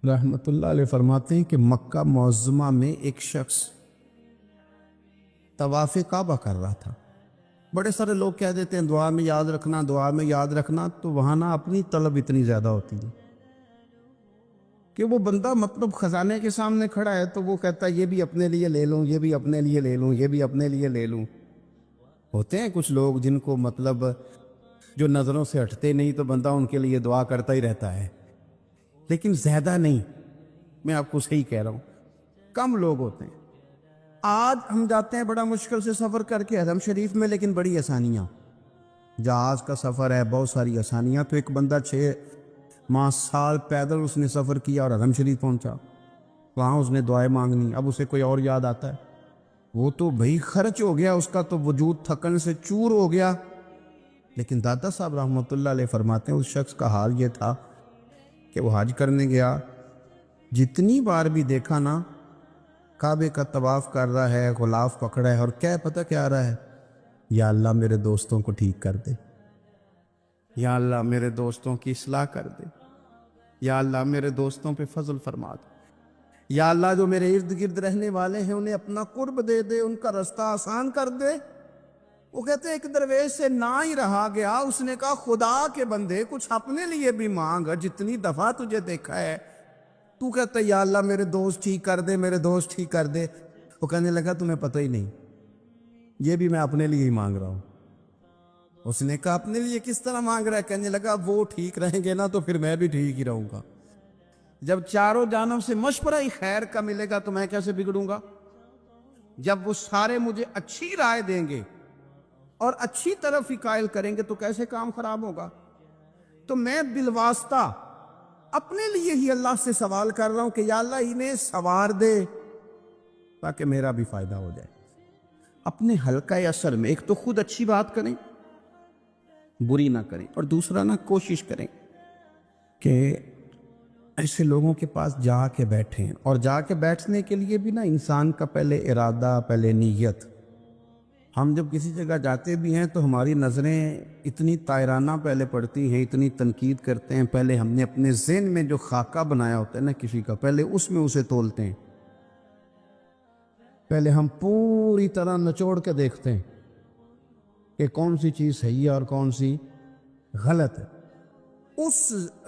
Speaker 1: رحمت اللہ علیہ فرماتے ہیں کہ مکہ معظمہ میں ایک شخص طواف کعبہ کر رہا تھا۔ بڑے سارے لوگ کہہ دیتے ہیں دعا میں یاد رکھنا، دعا میں یاد رکھنا، تو وہاں نہ اپنی طلب اتنی زیادہ ہوتی ہے کہ وہ بندہ مطلب خزانے کے سامنے کھڑا ہے تو وہ کہتا ہے یہ بھی اپنے لیے لے لوں، یہ بھی اپنے لیے لے لوں، یہ بھی اپنے لیے لے لوں۔ ہوتے ہیں کچھ لوگ جن کو مطلب جو نظروں سے ہٹتے نہیں، تو بندہ ان کے لیے دعا کرتا ہی رہتا ہے، لیکن زیادہ نہیں۔ میں آپ کو صحیح کہہ رہا ہوں، کم لوگ ہوتے ہیں۔ آج ہم جاتے ہیں بڑا مشکل سے سفر کر کے حرم شریف میں، لیکن بڑی آسانیاں، جہاز کا سفر ہے، بہت ساری آسانیاں۔ تو ایک بندہ 6 ماہ سال پیدل اس نے سفر کیا اور حرم شریف پہنچا، وہاں اس نے دعائیں مانگنی۔ اب اسے کوئی اور یاد آتا ہے، وہ تو بھئی خرچ ہو گیا، اس کا تو وجود تھکن سے چور ہو گیا۔ لیکن دادا صاحب رحمۃ اللہ علیہ فرماتے ہیں اس شخص کا حال یہ تھا کہ وہ حج کرنے گیا، جتنی بار بھی دیکھا نا کعبے کا طواف کر رہا ہے، غلاف پکڑا ہے، اور کیا پتہ کیا آ رہا ہے، یا اللہ میرے دوستوں کو ٹھیک کر دے، یا اللہ میرے دوستوں کی اصلاح کر دے، یا اللہ میرے دوستوں پہ فضل فرما دے، یا اللہ جو میرے ارد گرد رہنے والے ہیں انہیں اپنا قرب دے دے، ان کا رستہ آسان کر دے۔ وہ کہتے ہیں ایک درویش سے نہ ہی رہا گیا، اس نے کہا خدا کے بندے کچھ اپنے لیے بھی مانگ، جتنی دفعہ تجھے دیکھا ہے تو کہتا ہے یا اللہ میرے دوست ٹھیک کر دے، میرے دوست ٹھیک کر دے۔ وہ کہنے لگا تمہیں پتہ ہی نہیں، یہ بھی میں اپنے لیے ہی مانگ رہا ہوں۔ اس نے کہا اپنے لیے کس طرح مانگ رہا ہے؟ کہنے لگا وہ ٹھیک رہیں گے نا تو پھر میں بھی ٹھیک ہی رہوں گا، جب چاروں جانب سے مشورہ ہی خیر کا ملے گا تو میں کیسے بگڑوں گا؟ جب وہ سارے مجھے اچھی رائے دیں گے اور اچھی طرف ہی قائل کریں گے تو کیسے کام خراب ہوگا؟ تو میں بالواسطہ اپنے لیے ہی اللہ سے سوال کر رہا ہوں کہ یا اللہ انہیں سوار دے تاکہ میرا بھی فائدہ ہو جائے. اپنے حلقہ اثر میں ایک تو خود اچھی بات کریں، بری نہ کریں، اور دوسرا نہ کوشش کریں کہ ایسے لوگوں کے پاس جا کے بیٹھیں. اور جا کے بیٹھنے کے لیے بھی نا انسان کا پہلے ارادہ، پہلے نیت. ہم جب کسی جگہ جاتے بھی ہیں تو ہماری نظریں اتنی طائرانہ پہلے پڑتی ہیں، اتنی تنقید کرتے ہیں. پہلے ہم نے اپنے ذہن میں جو خاکہ بنایا ہوتا ہے نا کسی کا، پہلے اس میں اسے تولتے ہیں. پہلے ہم پوری طرح نچوڑ کے دیکھتے ہیں کہ کون سی چیز صحیح ہے اور کون سی غلط ہے. اس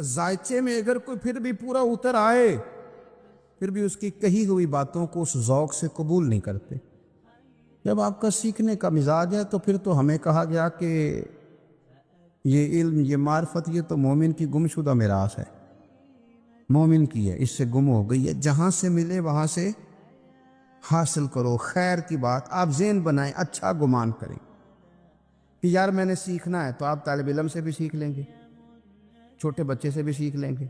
Speaker 1: ذائچے میں اگر کوئی پھر بھی پورا اتر آئے، پھر بھی اس کی کہی ہوئی باتوں کو اس ذوق سے قبول نہیں کرتے. جب آپ کا سیکھنے کا مزاج ہے تو پھر تو ہمیں کہا گیا کہ یہ علم، یہ معرفت، یہ تو مومن کی گمشدہ میراث ہے، مومن کی ہے، اس سے گم ہو گئی ہے. جہاں سے ملے وہاں سے حاصل کرو. خیر کی بات آپ ذہن بنائیں، اچھا گمان کریں کہ یار میں نے سیکھنا ہے. تو آپ طالب علم سے بھی سیکھ لیں گے، چھوٹے بچے سے بھی سیکھ لیں گے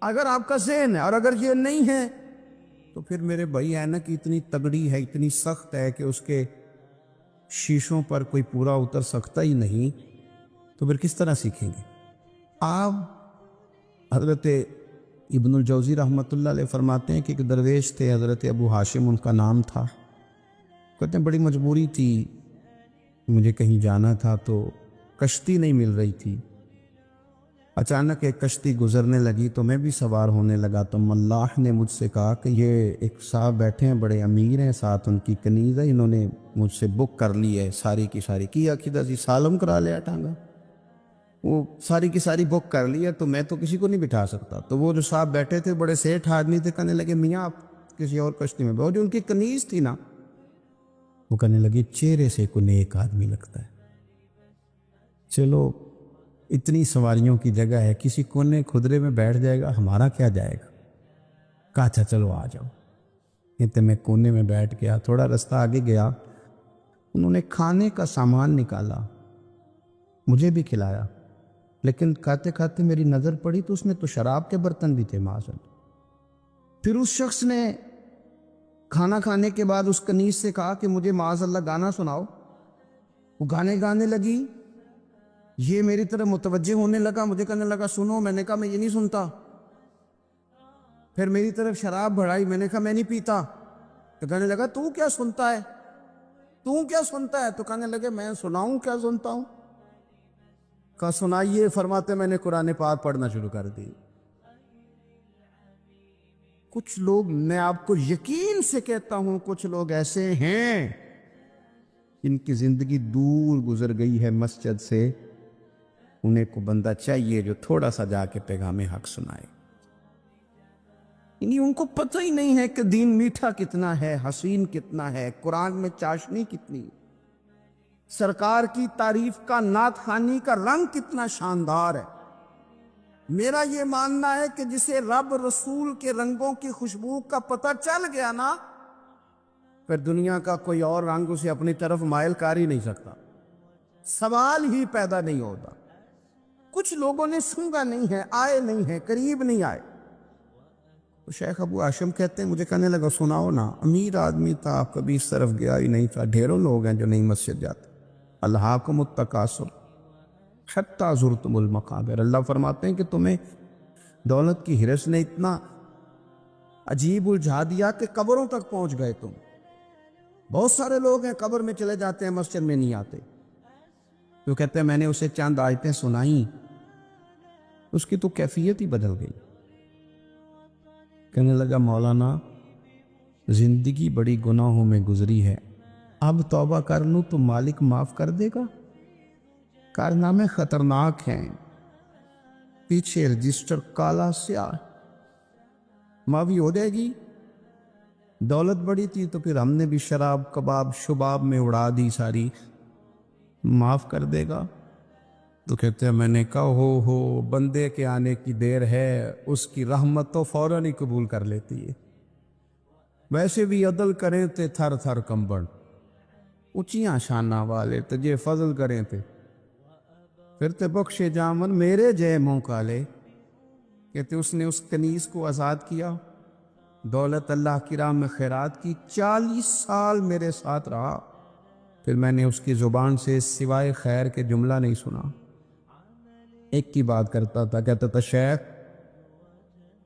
Speaker 1: اگر آپ کا ذہن ہے. اور اگر یہ نہیں ہے تو پھر میرے بھائی اینک اتنی تگڑی ہے، اتنی سخت ہے کہ اس کے شیشوں پر کوئی پورا اتر سکتا ہی نہیں، تو پھر کس طرح سیکھیں گے آپ؟ حضرت ابن الجوزی رحمۃ اللہ علیہ فرماتے ہیں کہ ایک درویش تھے، حضرت ابو ہاشم ان کا نام تھا. کہتے ہیں بڑی مجبوری تھی، مجھے کہیں جانا تھا تو کشتی نہیں مل رہی تھی. اچانک ایک کشتی گزرنے لگی تو میں بھی سوار ہونے لگا. تو اللہ نے مجھ سے کہا کہ یہ ایک صاحب بیٹھے ہیں، بڑے امیر ہیں، ساتھ ان کی کنیز ہے، انہوں نے مجھ سے بک کر لی ہے ساری کی ساری. کیا کدھر جی سالم کرا لیا ٹانگا، وہ ساری کی ساری بک کر لی ہے، تو میں تو کسی کو نہیں بٹھا سکتا. تو وہ جو صاحب بیٹھے تھے بڑے سیٹھ آدمی تھے، کہنے لگے میاں آپ کسی اور کشتی میں بیٹھو. جو ان کی کنیز تھی نا وہ کہنے لگی چہرے سے کوئی نیک آدمی لگتا ہے. چلو اتنی سواریوں کی جگہ ہے، کسی کونے کھدرے میں بیٹھ جائے گا، ہمارا کیا جائے گا. کہا اچھا چلو آ جاؤ. کہتے میں کونے میں بیٹھ گیا. تھوڑا رستہ آگے گیا، انہوں نے کھانے کا سامان نکالا، مجھے بھی کھلایا. لیکن کھاتے کھاتے میری نظر پڑی تو اس میں تو شراب کے برتن بھی تھے معاذ. پھر اس شخص نے کھانا کھانے کے بعد اس کنیز سے کہا کہ مجھے معاذ اللہ گانا سناؤ. وہ گانے گانے لگی. یہ میری طرف متوجہ ہونے لگا، مجھے کہنے لگا سنو. میں نے کہا میں یہ نہیں سنتا. پھر میری طرف شراب بڑھائی، میں نے کہا میں نہیں پیتا. تو کہنے لگا تو کیا سنتا ہے، تو کیا سنتا ہے؟ تو کہنے لگے میں سناؤں کیا سنتا ہوں. کہا سنائیے. فرماتے میں نے قرآن پاک پڑھنا شروع کر دی. کچھ لوگ، میں آپ کو یقین سے کہتا ہوں، کچھ لوگ ایسے ہیں جن کی زندگی دور گزر گئی ہے مسجد سے. انہیں کو بندہ چاہیے جو تھوڑا سا جا کے پیغام حق سنائے. یعنی ان کو پتہ ہی نہیں ہے کہ دین میٹھا کتنا ہے، حسین کتنا ہے، قرآن میں چاشنی کتنی، سرکار کی تعریف کا، نعت خوانی کا رنگ کتنا شاندار ہے. میرا یہ ماننا ہے کہ جسے رب رسول کے رنگوں کی خوشبو کا پتہ چل گیا نا، پھر دنیا کا کوئی اور رنگ اسے اپنی طرف مائل کر ہی نہیں سکتا، سوال ہی پیدا نہیں ہوتا. کچھ لوگوں نے سنگا نہیں ہے، آئے نہیں ہیں، قریب نہیں آئے. تو شیخ ابو ہاشم کہتے ہیں مجھے کہنے لگا سناؤ نا. امیر آدمی تھا، کبھی اس طرف گیا ہی نہیں تھا. ڈھیروں لوگ ہیں جو نہیں مسجد جاتے. الہاکم التکاثر حتی زرتم المقابر. اللہ فرماتے ہیں کہ تمہیں دولت کی ہرس نے اتنا عجیب الجھا دیا کہ قبروں تک پہنچ گئے تم. بہت سارے لوگ ہیں قبر میں چلے جاتے ہیں، مسجد میں نہیں آتے. تو کہتے ہیں میں نے اسے چند آیتیں سنائیں، اس کی تو کیفیت ہی بدل گئی. کہنے لگا مولانا زندگی بڑی گناہوں میں گزری ہے، اب توبہ کر لوں تو مالک معاف کر دے گا. کارنامے خطرناک ہیں، پیچھے رجسٹر کالا سیاہ، معافی ہو جائے گی. دولت بڑی تھی تو پھر ہم نے بھی شراب کباب شباب میں اڑا دی ساری، معاف کر دے گا. تو کہتے ہیں میں نے کہا ہو بندے کے آنے کی دیر ہے، اس کی رحمت تو فوراً ہی قبول کر لیتی ہے. ویسے بھی عدل کریں تے تھر تھر کمبڑ، اونچیاں شانہ والے تجھے فضل کریں تے پھر تے بخشے جامن میرے جے منہ کالے. کہتے اس نے اس کنیز کو آزاد کیا، دولت اللہ کی راہ میں خیرات کی، 40 سال میرے ساتھ رہا، پھر میں نے اس کی زبان سے سوائے خیر کے جملہ نہیں سنا۔ ایک کی بات کرتا تھا، کہتا تھا شیخ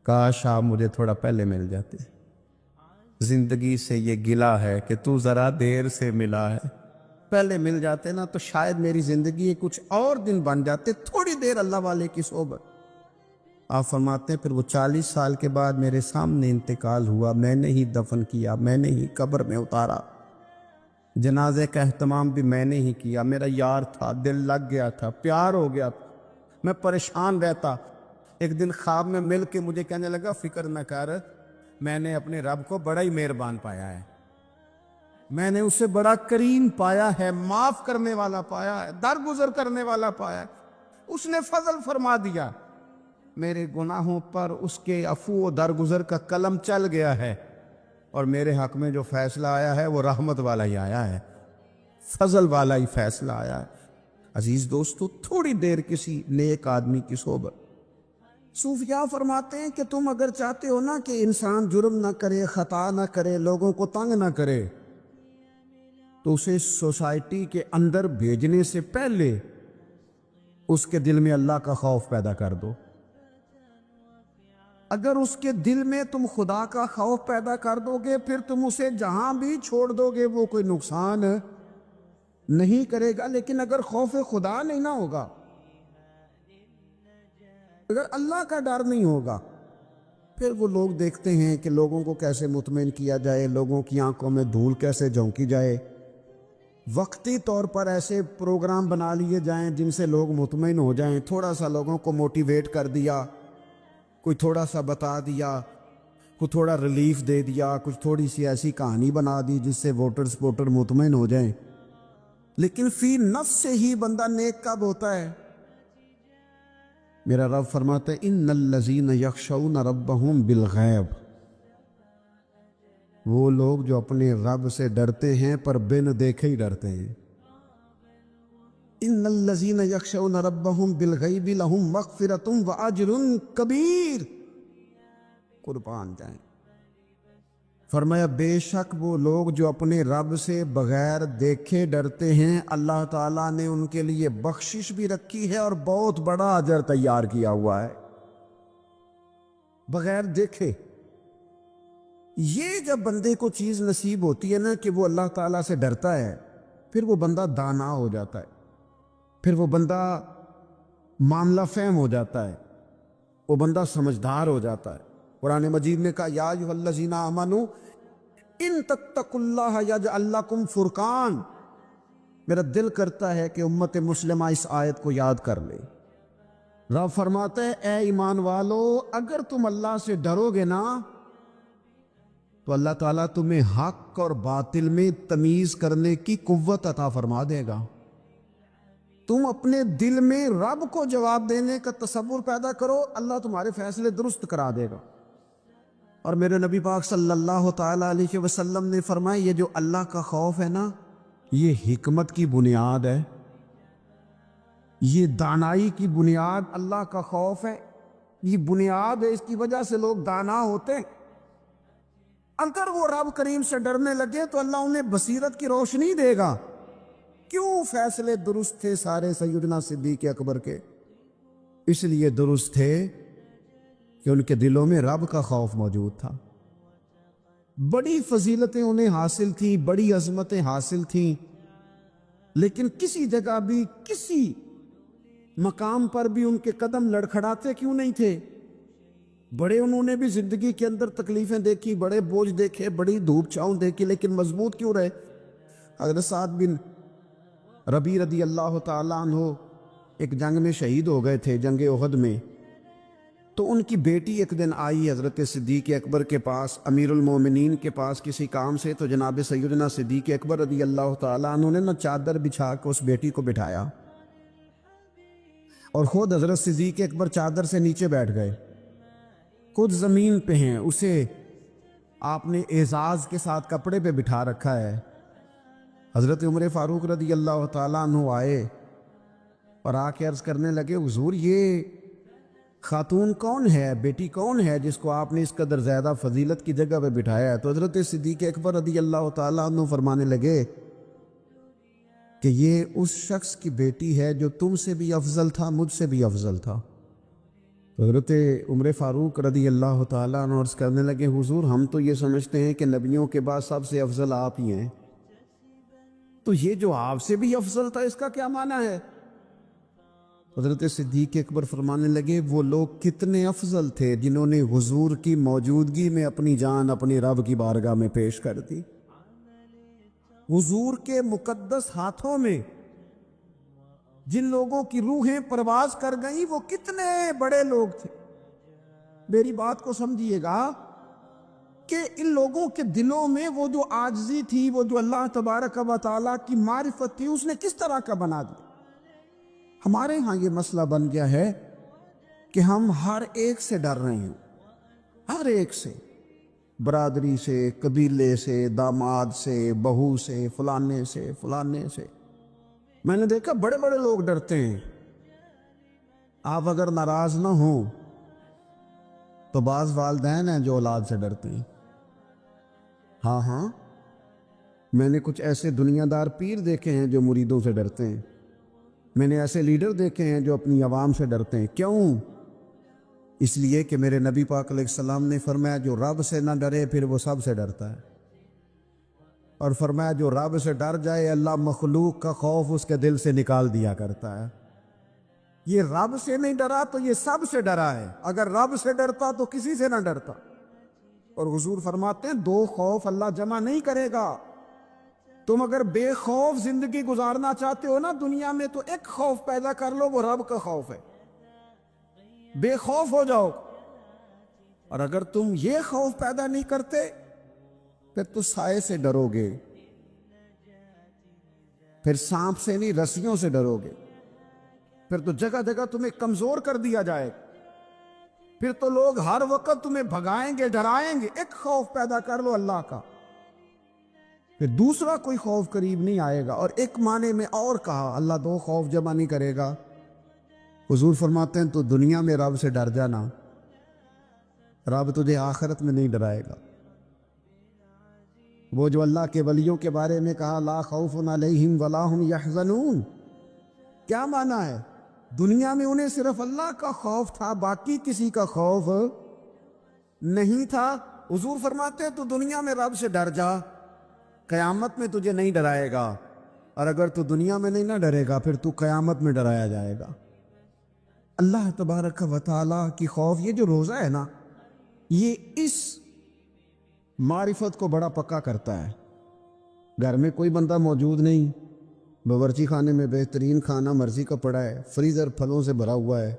Speaker 1: کاش آپ مجھے تھوڑا پہلے مل جاتے، زندگی سے یہ گلہ ہے کہ تو ذرا دیر سے ملا ہے، پہلے مل جاتے نا تو شاید میری زندگی کچھ اور دن بن جاتے، تھوڑی دیر اللہ والے کی صحبت۔ آپ فرماتے ہیں پھر وہ 40 سال کے بعد میرے سامنے انتقال ہوا، میں نے ہی دفن کیا، میں نے ہی قبر میں اتارا، جنازے کا اہتمام بھی میں نے ہی کیا، میرا یار تھا، دل لگ گیا تھا، پیار ہو گیا تھا، میں پریشان رہتا۔ ایک دن خواب میں مل کے مجھے کہنے لگا فکر نہ کر، میں نے اپنے رب کو بڑا ہی مہربان پایا ہے، میں نے اسے بڑا کریم پایا ہے، معاف کرنے والا پایا ہے، درگزر کرنے والا پایا ہے، اس نے فضل فرما دیا، میرے گناہوں پر اس کے عفو و درگزر کا قلم چل گیا ہے، اور میرے حق میں جو فیصلہ آیا ہے وہ رحمت والا ہی آیا ہے، فضل والا ہی فیصلہ آیا ہے۔ عزیز دوستو، تھوڑی دیر کسی نیک آدمی کی صحبت۔ صوفیاء فرماتے ہیں کہ تم اگر چاہتے ہو نا کہ انسان جرم نہ کرے، خطا نہ کرے، لوگوں کو تنگ نہ کرے، تو اسے سوسائٹی کے اندر بھیجنے سے پہلے اس کے دل میں اللہ کا خوف پیدا کر دو۔ اگر اس کے دل میں تم خدا کا خوف پیدا کر دو گے، پھر تم اسے جہاں بھی چھوڑ دو گے وہ کوئی نقصان نہیں کرے گا۔ لیکن اگر خوف خدا نہیں نہ ہوگا، اگر اللہ کا ڈر نہیں ہوگا، پھر وہ لوگ دیکھتے ہیں کہ لوگوں کو کیسے مطمئن کیا جائے، لوگوں کی آنکھوں میں دھول کیسے جھونکی جائے، وقتی طور پر ایسے پروگرام بنا لیے جائیں جن سے لوگ مطمئن ہو جائیں، تھوڑا سا لوگوں کو موٹیویٹ کر دیا، کوئی تھوڑا سا بتا دیا، کوئی تھوڑا ریلیف دے دیا، کچھ تھوڑی سی ایسی کہانی بنا دی جس سے ووٹر مطمئن ہو جائیں۔ لیکن فی نفس سے ہی بندہ نیک کب ہوتا ہے؟ میرا رب فرماتا ہے ان الذین یخشون ربہم بالغیب، وہ لوگ جو اپنے رب سے ڈرتے ہیں پر بن دیکھے ہی ڈرتے ہیں۔ ان الذین یخشون ربہم بالغیب لہم مغفرۃ واجر کبیر، قربان جائیں۔ فرمایا بے شک وہ لوگ جو اپنے رب سے بغیر دیکھے ڈرتے ہیں، اللہ تعالیٰ نے ان کے لیے بخشش بھی رکھی ہے اور بہت بڑا اجر تیار کیا ہوا ہے۔ بغیر دیکھے، یہ جب بندے کو چیز نصیب ہوتی ہے نا کہ وہ اللہ تعالیٰ سے ڈرتا ہے، پھر وہ بندہ دانا ہو جاتا ہے، پھر وہ بندہ معاملہ فہم ہو جاتا ہے، وہ بندہ سمجھدار ہو جاتا ہے۔ قرآن مجید نے کہا یا ایھا الذین آمنوا ان تتقوا اللہ یجعل لکم فرقان۔ میرا دل کرتا ہے کہ امت مسلمہ اس آیت کو یاد کر لے۔ رب فرماتا ہے اے ایمان والو، اگر تم اللہ سے ڈرو گے نا تو اللہ تعالیٰ تمہیں حق اور باطل میں تمیز کرنے کی قوت عطا فرما دے گا۔ تم اپنے دل میں رب کو جواب دینے کا تصور پیدا کرو، اللہ تمہارے فیصلے درست کرا دے گا۔ اور میرے نبی پاک صلی اللہ تعالیٰ علیہ وسلم نے فرمایا یہ جو اللہ کا خوف ہے نا، یہ حکمت کی بنیاد ہے، یہ دانائی کی بنیاد اللہ کا خوف ہے، یہ بنیاد ہے، اس کی وجہ سے لوگ دانا ہوتے ہیں۔ اگر وہ رب کریم سے ڈرنے لگے تو اللہ انہیں بصیرت کی روشنی دے گا۔ کیوں فیصلے درست تھے سارے سیدنا صدیق اکبر کے؟ اس لیے درست تھے کہ ان کے دلوں میں رب کا خوف موجود تھا۔ بڑی فضیلتیں انہیں حاصل تھیں، بڑی عظمتیں حاصل تھیں، لیکن کسی جگہ بھی، کسی مقام پر بھی ان کے قدم لڑکھڑاتے کیوں نہیں تھے؟ بڑے انہوں نے بھی زندگی کے اندر تکلیفیں دیکھی، بڑے بوجھ دیکھے، بڑی دھوپ چھاؤں دیکھی، لیکن مضبوط کیوں رہے؟ حضرت سعد بن ربیع رضی اللہ تعالیٰ عنہ ایک جنگ میں شہید ہو گئے تھے، جنگ احد میں۔ تو ان کی بیٹی ایک دن آئی حضرت صدیق اکبر کے پاس، امیر المومنین کے پاس کسی کام سے، تو جناب سیدنا صدیق اکبر رضی اللہ تعالیٰ عنہ نے چادر بچھا کے اس بیٹی کو بٹھایا اور خود حضرت صدیق اکبر چادر سے نیچے بیٹھ گئے، خود زمین پہ ہیں، اسے آپ نے اعزاز کے ساتھ کپڑے پہ بٹھا رکھا ہے۔ حضرت عمر فاروق رضی اللہ تعالیٰ عنہ آئے اور آ کے عرض کرنے لگے حضور یہ خاتون کون ہے، بیٹی کون ہے جس کو آپ نے اس قدر زیادہ فضیلت کی جگہ پہ بٹھایا ہے؟ تو حضرت صدیق اکبر رضی اللہ تعالیٰ عنہ فرمانے لگے کہ یہ اس شخص کی بیٹی ہے جو تم سے بھی افضل تھا، مجھ سے بھی افضل تھا۔ تو حضرت عمر فاروق رضی اللہ تعالیٰ عنہ عرض کرنے لگے حضور ہم تو یہ سمجھتے ہیں کہ نبیوں کے بعد سب سے افضل آپ ہی ہیں، تو یہ جو آپ سے بھی افضل تھا اس کا کیا معنی ہے؟ حضرت صدیق اکبر فرمانے لگے وہ لوگ کتنے افضل تھے جنہوں نے حضور کی موجودگی میں اپنی جان اپنی رب کی بارگاہ میں پیش کر دی۔ حضور کے مقدس ہاتھوں میں جن لوگوں کی روحیں پرواز کر گئیں وہ کتنے بڑے لوگ تھے۔ میری بات کو سمجھیے گا کہ ان لوگوں کے دلوں میں وہ جو عاجزی تھی، وہ جو اللہ تبارک و تعالیٰ کی معرفت تھی، اس نے کس طرح کا بنا دیا۔ ہمارے ہاں یہ مسئلہ بن گیا ہے کہ ہم ہر ایک سے ڈر رہے ہیں، ہر ایک سے، برادری سے، قبیلے سے، داماد سے، بہو سے، فلانے سے، فلانے سے۔ میں نے دیکھا بڑے بڑے لوگ ڈرتے ہیں۔ آپ اگر ناراض نہ ہوں تو بعض والدین ہیں جو اولاد سے ڈرتے ہیں۔ ہاں میں نے کچھ ایسے دنیا دار پیر دیکھے ہیں جو مریدوں سے ڈرتے ہیں، میں نے ایسے لیڈر دیکھے ہیں جو اپنی عوام سے ڈرتے ہیں۔ کیوں؟ اس لیے کہ میرے نبی پاک علیہ السلام نے فرمایا جو رب سے نہ ڈرے پھر وہ سب سے ڈرتا ہے، اور فرمایا جو رب سے ڈر جائے اللہ مخلوق کا خوف اس کے دل سے نکال دیا کرتا ہے۔ یہ رب سے نہیں ڈرا تو یہ سب سے ڈرا ہے، اگر رب سے ڈرتا تو کسی سے نہ ڈرتا۔ اور حضور فرماتے ہیں دو خوف اللہ جمع نہیں کرے گا۔ تم اگر بے خوف زندگی گزارنا چاہتے ہو نا دنیا میں تو ایک خوف پیدا کر لو، وہ رب کا خوف ہے، بے خوف ہو جاؤ۔ اور اگر تم یہ خوف پیدا نہیں کرتے پھر تو سائے سے ڈرو گے، پھر سانپ سے نہیں رسیوں سے ڈرو گے، پھر تو جگہ جگہ تمہیں کمزور کر دیا جائے، پھر تو لوگ ہر وقت تمہیں بھگائیں گے، ڈرائیں گے۔ ایک خوف پیدا کر لو اللہ کا، پھر دوسرا کوئی خوف قریب نہیں آئے گا۔ اور ایک معنی میں اور کہا اللہ دو خوف جمع نہیں کرے گا۔ حضور فرماتے ہیں تو دنیا میں رب سے ڈر جانا، رب تجھے آخرت میں نہیں ڈرائے گا۔ وہ جو اللہ کے ولیوں کے بارے میں کہا لا خوف علیہم ولا ہم یحزنون، کیا معنی ہے؟ دنیا میں انہیں صرف اللہ کا خوف تھا، باقی کسی کا خوف نہیں تھا۔ حضور فرماتے ہیں تو دنیا میں رب سے ڈر جا، قیامت میں تجھے نہیں ڈرائے گا، اور اگر تو دنیا میں نہیں نہ ڈرے گا پھر تو قیامت میں ڈرایا جائے گا۔ اللہ تبارک و تعالیٰ کی خوف، یہ جو روزہ ہے نا، یہ اس معرفت کو بڑا پکا کرتا ہے۔ گھر میں کوئی بندہ موجود نہیں، باورچی خانے میں بہترین کھانا مرضی کا پڑا ہے، فریزر پھلوں سے بھرا ہوا ہے،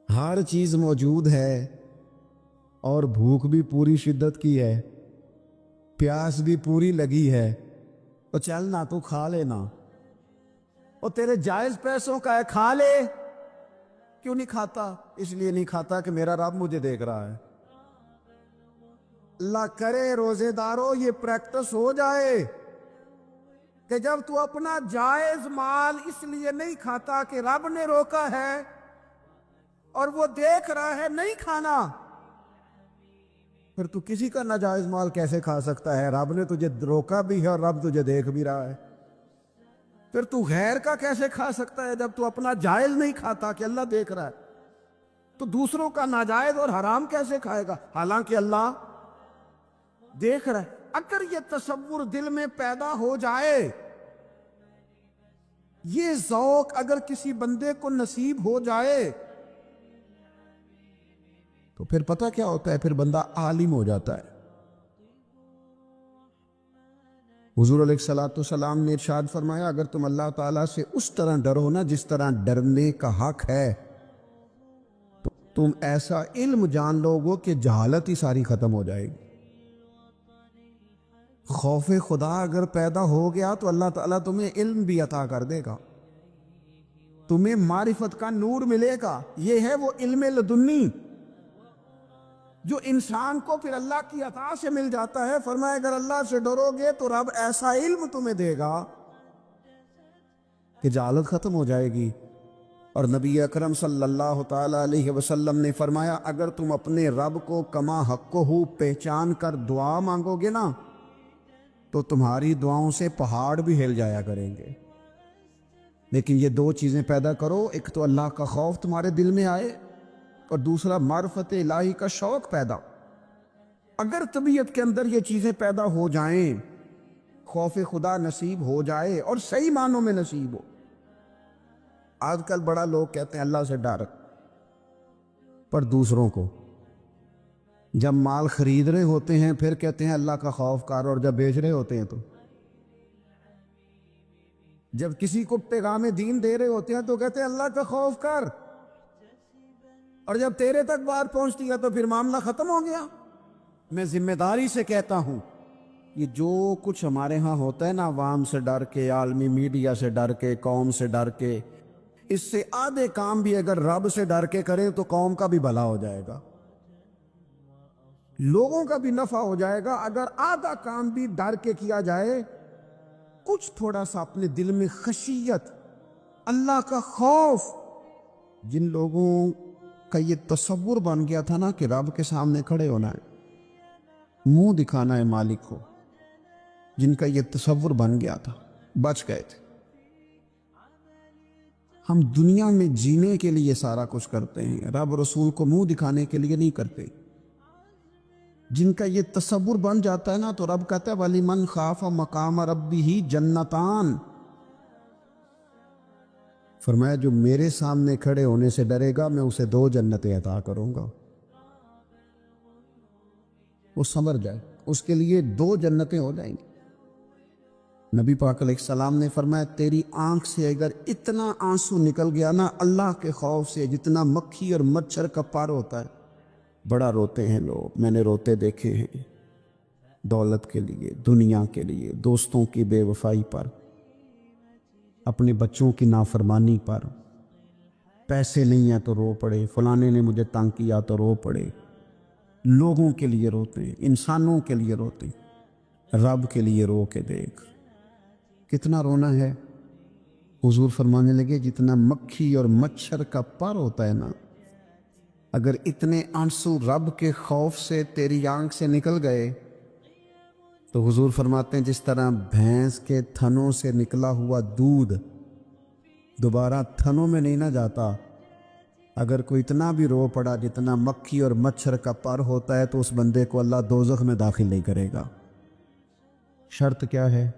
Speaker 1: ہر چیز موجود ہے، اور بھوک بھی پوری شدت کی ہے، پیاس بھی پوری لگی ہے، تو چل نہ تو کھا لینا، اور تیرے جائز پیسوں کا ہے، کھا لے۔ کیوں نہیں کھاتا؟ اس لیے نہیں کھاتا کہ میرا رب مجھے دیکھ رہا ہے۔ اللہ کرے روزے داروں یہ پریکٹس ہو جائے کہ جب تو اپنا جائز مال اس لیے نہیں کھاتا کہ رب نے روکا ہے اور وہ دیکھ رہا ہے نہیں کھانا، پھر تو کسی کا ناجائز مال کیسے کھا سکتا ہے؟ رب نے تجھے روکا بھی ہے اور رب تجھے دیکھ بھی رہا ہے، پھر تو غیر کا کیسے کھا سکتا ہے جب تو اپنا جائز نہیں کھاتا کہ اللہ دیکھ رہا ہے؟ تو دوسروں کا ناجائز اور حرام کیسے کھائے گا حالانکہ اللہ دیکھ رہا ہے؟ اگر یہ تصور دل میں پیدا ہو جائے، یہ ذوق اگر کسی بندے کو نصیب ہو جائے تو پھر پتہ کیا ہوتا ہے؟ پھر بندہ عالم ہو جاتا ہے۔ حضور علیہ الصلوۃ والسلام نے ارشاد فرمایا اگر تم اللہ تعالیٰ سے اس طرح ڈرو نا جس طرح ڈرنے کا حق ہے تو تم ایسا علم جان لو گے کہ جہالت ہی ساری ختم ہو جائے گی۔ خوف خدا اگر پیدا ہو گیا تو اللہ تعالیٰ تمہیں علم بھی عطا کر دے گا، تمہیں معرفت کا نور ملے گا۔ یہ ہے وہ علم لدنی جو انسان کو پھر اللہ کی عطا سے مل جاتا ہے۔ فرمایا اگر اللہ سے ڈرو گے تو رب ایسا علم تمہیں دے گا کہ جہالت ختم ہو جائے گی، اور نبی اکرم صلی اللہ تعالی علیہ وسلم نے فرمایا اگر تم اپنے رب کو کما حقہ پہچان کر دعا مانگو گے نا تو تمہاری دعاؤں سے پہاڑ بھی ہل جایا کریں گے، لیکن یہ دو چیزیں پیدا کرو، ایک تو اللہ کا خوف تمہارے دل میں آئے اور دوسرا معرفت الہی کا شوق پیدا۔ اگر طبیعت کے اندر یہ چیزیں پیدا ہو جائیں، خوف خدا نصیب ہو جائے اور صحیح معنوں میں نصیب ہو۔ آج کل بڑا لوگ کہتے ہیں اللہ سے ڈر، پر دوسروں کو جب مال خرید رہے ہوتے ہیں پھر کہتے ہیں اللہ کا خوف کر، اور جب بیچ رہے ہوتے ہیں تو جب کسی کو پیغام دین دے رہے ہوتے ہیں تو کہتے ہیں اللہ کا خوف کر، اور جب تیرے تک بات پہنچتی ہے تو پھر معاملہ ختم ہو گیا۔ میں ذمہ داری سے کہتا ہوں یہ جو کچھ ہمارے ہاں ہوتا ہے نا، عوام سے ڈر کے، عالمی میڈیا سے ڈر کے، قوم سے ڈر کے، اس سے آدھے کام بھی اگر رب سے ڈر کے کریں تو قوم کا بھی بھلا ہو جائے گا، لوگوں کا بھی نفع ہو جائے گا۔ اگر آدھا کام بھی ڈر کے کیا جائے، کچھ تھوڑا سا اپنے دل میں خشیت، اللہ کا خوف۔ جن لوگوں کا یہ تصور بن گیا تھا نا کہ رب کے سامنے کھڑے ہونا ہے، منہ دکھانا ہے مالک کو، جن کا یہ تصور بن گیا تھا بچ گئے تھے۔ ہم دنیا میں جینے کے لیے سارا کچھ کرتے ہیں، رب رسول کو منہ دکھانے کے لیے نہیں کرتے۔ جن کا یہ تصور بن جاتا ہے نا تو رب کہتا ہے وَلِمَنْ خَافَ مَقَامَ رَبِّهِ جَنَّتَانِ، فرمایا جو میرے سامنے کھڑے ہونے سے ڈرے گا میں اسے 2 جنتیں عطا کروں گا۔ وہ سمجھ جائے، اس کے لیے 2 جنتیں ہو جائیں گی۔ نبی پاک علیہ السلام نے فرمایا تیری آنکھ سے اگر اتنا آنسو نکل گیا نا اللہ کے خوف سے، جتنا مکھی اور مچھر کا پر ہوتا ہے، بڑا روتے ہیں لوگ، میں نے روتے دیکھے ہیں، دولت کے لیے، دنیا کے لیے، دوستوں کی بے وفائی پر، اپنے بچوں کی نافرمانی پر، پیسے نہیں ہیں تو رو پڑے، فلانے نے مجھے تنگ کیا تو رو پڑے۔ لوگوں کے لیے روتے ہیں، انسانوں کے لیے روتے ہیں، رب کے لیے رو کے دیکھ کتنا رونا ہے۔ حضور فرمانے لگے جتنا مکھی اور مچھر کا پر ہوتا ہے نا، اگر اتنے آنسو رب کے خوف سے تیری آنکھ سے نکل گئے تو حضور فرماتے ہیں جس طرح بھینس کے تھنوں سے نکلا ہوا دودھ دوبارہ تھنوں میں نہیں نہ جاتا، اگر کوئی اتنا بھی رو پڑا جتنا مکھی اور مچھر کا پر ہوتا ہے تو اس بندے کو اللہ دوزخ میں داخل نہیں کرے گا۔ شرط کیا ہے؟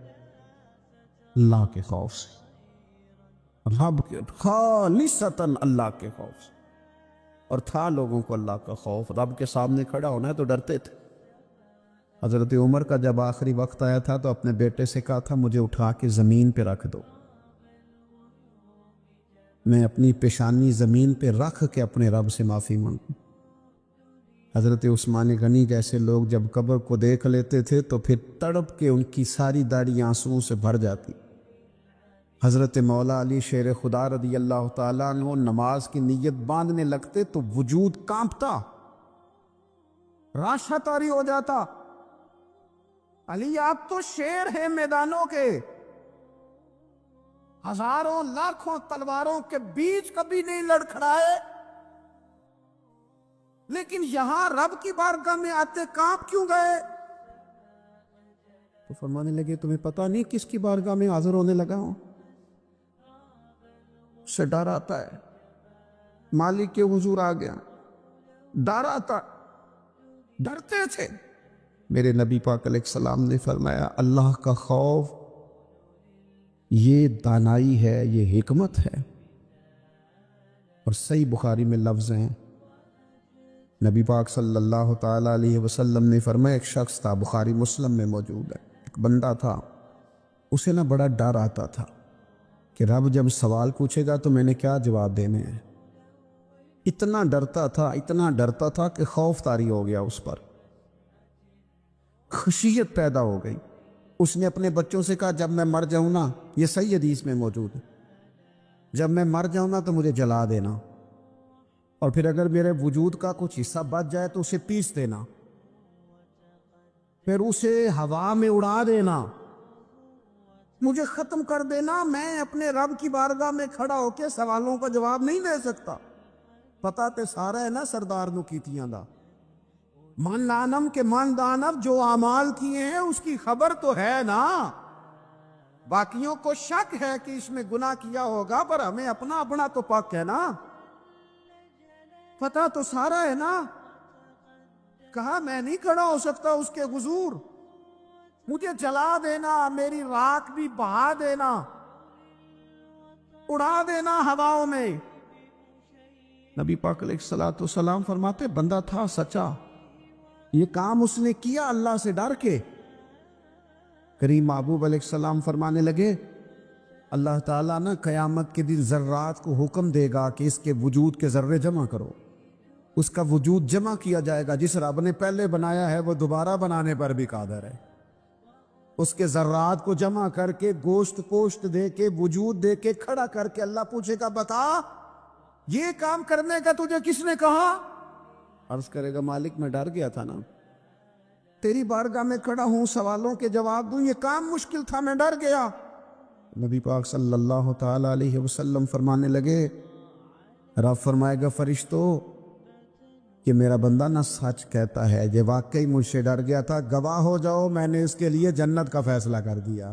Speaker 1: اللہ کے خوف سے، رب کے خالصتاً اللہ کے خوف سے۔ اور تھا لوگوں کو اللہ کا خوف، رب کے سامنے کھڑا ہونا ہے تو ڈرتے تھے۔ حضرت عمر کا جب آخری وقت آیا تھا تو اپنے بیٹے سے کہا تھا مجھے اٹھا کے زمین پہ رکھ دو، میں اپنی پیشانی زمین پہ رکھ کے اپنے رب سے معافی مانگوں۔ حضرت عثمان غنی جیسے لوگ جب قبر کو دیکھ لیتے تھے تو پھر تڑپ کے ان کی ساری داڑھی آنسوؤں سے بھر جاتی۔ حضرت مولا علی شیر خدا رضی اللہ تعالیٰ عنہ نماز کی نیت باندھنے لگتے تو وجود کانپتا، راشہ طاری ہو جاتا۔ علی آپ تو شیر ہیں میدانوں کے، ہزاروں لاکھوں تلواروں کے بیچ کبھی نہیں لڑکھڑائے، لیکن یہاں رب کی بارگاہ میں آتے کانپ کیوں گئے؟ تو فرمانے لگے تمہیں پتہ نہیں کس کی بارگاہ میں حاضر ہونے لگا ہوں؟ سے ڈر آتا ہے، مالک کے حضور آ گیا، ڈر آتا، ڈرتے تھے۔ میرے نبی پاک علیہ السلام نے فرمایا اللہ کا خوف یہ دانائی ہے، یہ حکمت ہے۔ اور صحیح بخاری میں لفظ ہیں، نبی پاک صلی اللہ تعالی علیہ وسلم نے فرمایا ایک شخص تھا، بخاری مسلم میں موجود ہے، ایک بندہ تھا، اسے نہ بڑا ڈر آتا تھا کہ رب جب سوال پوچھے گا تو میں نے کیا جواب دینے ہیں۔ اتنا ڈرتا تھا کہ خوف طاری ہو گیا، اس پر خشیت پیدا ہو گئی۔ اس نے اپنے بچوں سے کہا جب میں مر جاؤں نا، یہ صحیح حدیث میں موجود ہے، جب میں مر جاؤں نا تو مجھے جلا دینا، اور پھر اگر میرے وجود کا کچھ حصہ بچ جائے تو اسے پیس دینا، پھر اسے ہوا میں اڑا دینا، مجھے ختم کر دینا، میں اپنے رب کی بارگاہ میں کھڑا ہو کے سوالوں کا جواب نہیں دے سکتا۔ پتا تے سارا ہے نا سردار نو کیتیاں دا، من لانم کے من دانب جو اعمال کیے ہیں اس کی خبر تو ہے نا، باقیوں کو شک ہے کہ اس میں گناہ کیا ہوگا، پر ہمیں اپنا اپنا تو پاک ہے نا، پتا تو سارا ہے نا۔ کہا میں نہیں کھڑا ہو سکتا اس کے حضور، مجھے جلا دینا، میری راکھ بھی بہا دینا، اڑا دینا ہواؤں میں۔ نبی پاک علیہ الصلوۃ والسلام فرماتے بندہ تھا سچا، یہ کام اس نے کیا اللہ سے ڈر کے۔ کریم محبوب علیہ السلام فرمانے لگے اللہ تعالیٰ نا قیامت کے دن ذرات کو حکم دے گا کہ اس کے وجود کے ذرے جمع کرو، اس کا وجود جمع کیا جائے گا۔ جس رب نے پہلے بنایا ہے وہ دوبارہ بنانے پر بھی قادر ہے۔ اس کے ذرات کو جمع کر کے گوشت پوشت دے کے وجود دے کے کھڑا کر کے اللہ پوچھے گا بتا یہ کام کرنے کا تجھے کس نے کہا؟ عرض کرے گا مالک میں ڈر گیا تھا نا، تیری بارگاہ میں کھڑا ہوں سوالوں کے جواب دوں، یہ کام مشکل تھا میں ڈر گیا۔ نبی پاک صلی اللہ تعالی علیہ وسلم فرمانے لگے رب فرمائے گا فرشتو کہ میرا بندہ نہ سچ کہتا ہے، یہ واقعی مجھ سے ڈر گیا تھا، گواہ ہو جاؤ میں نے اس کے لیے جنت کا فیصلہ کر دیا۔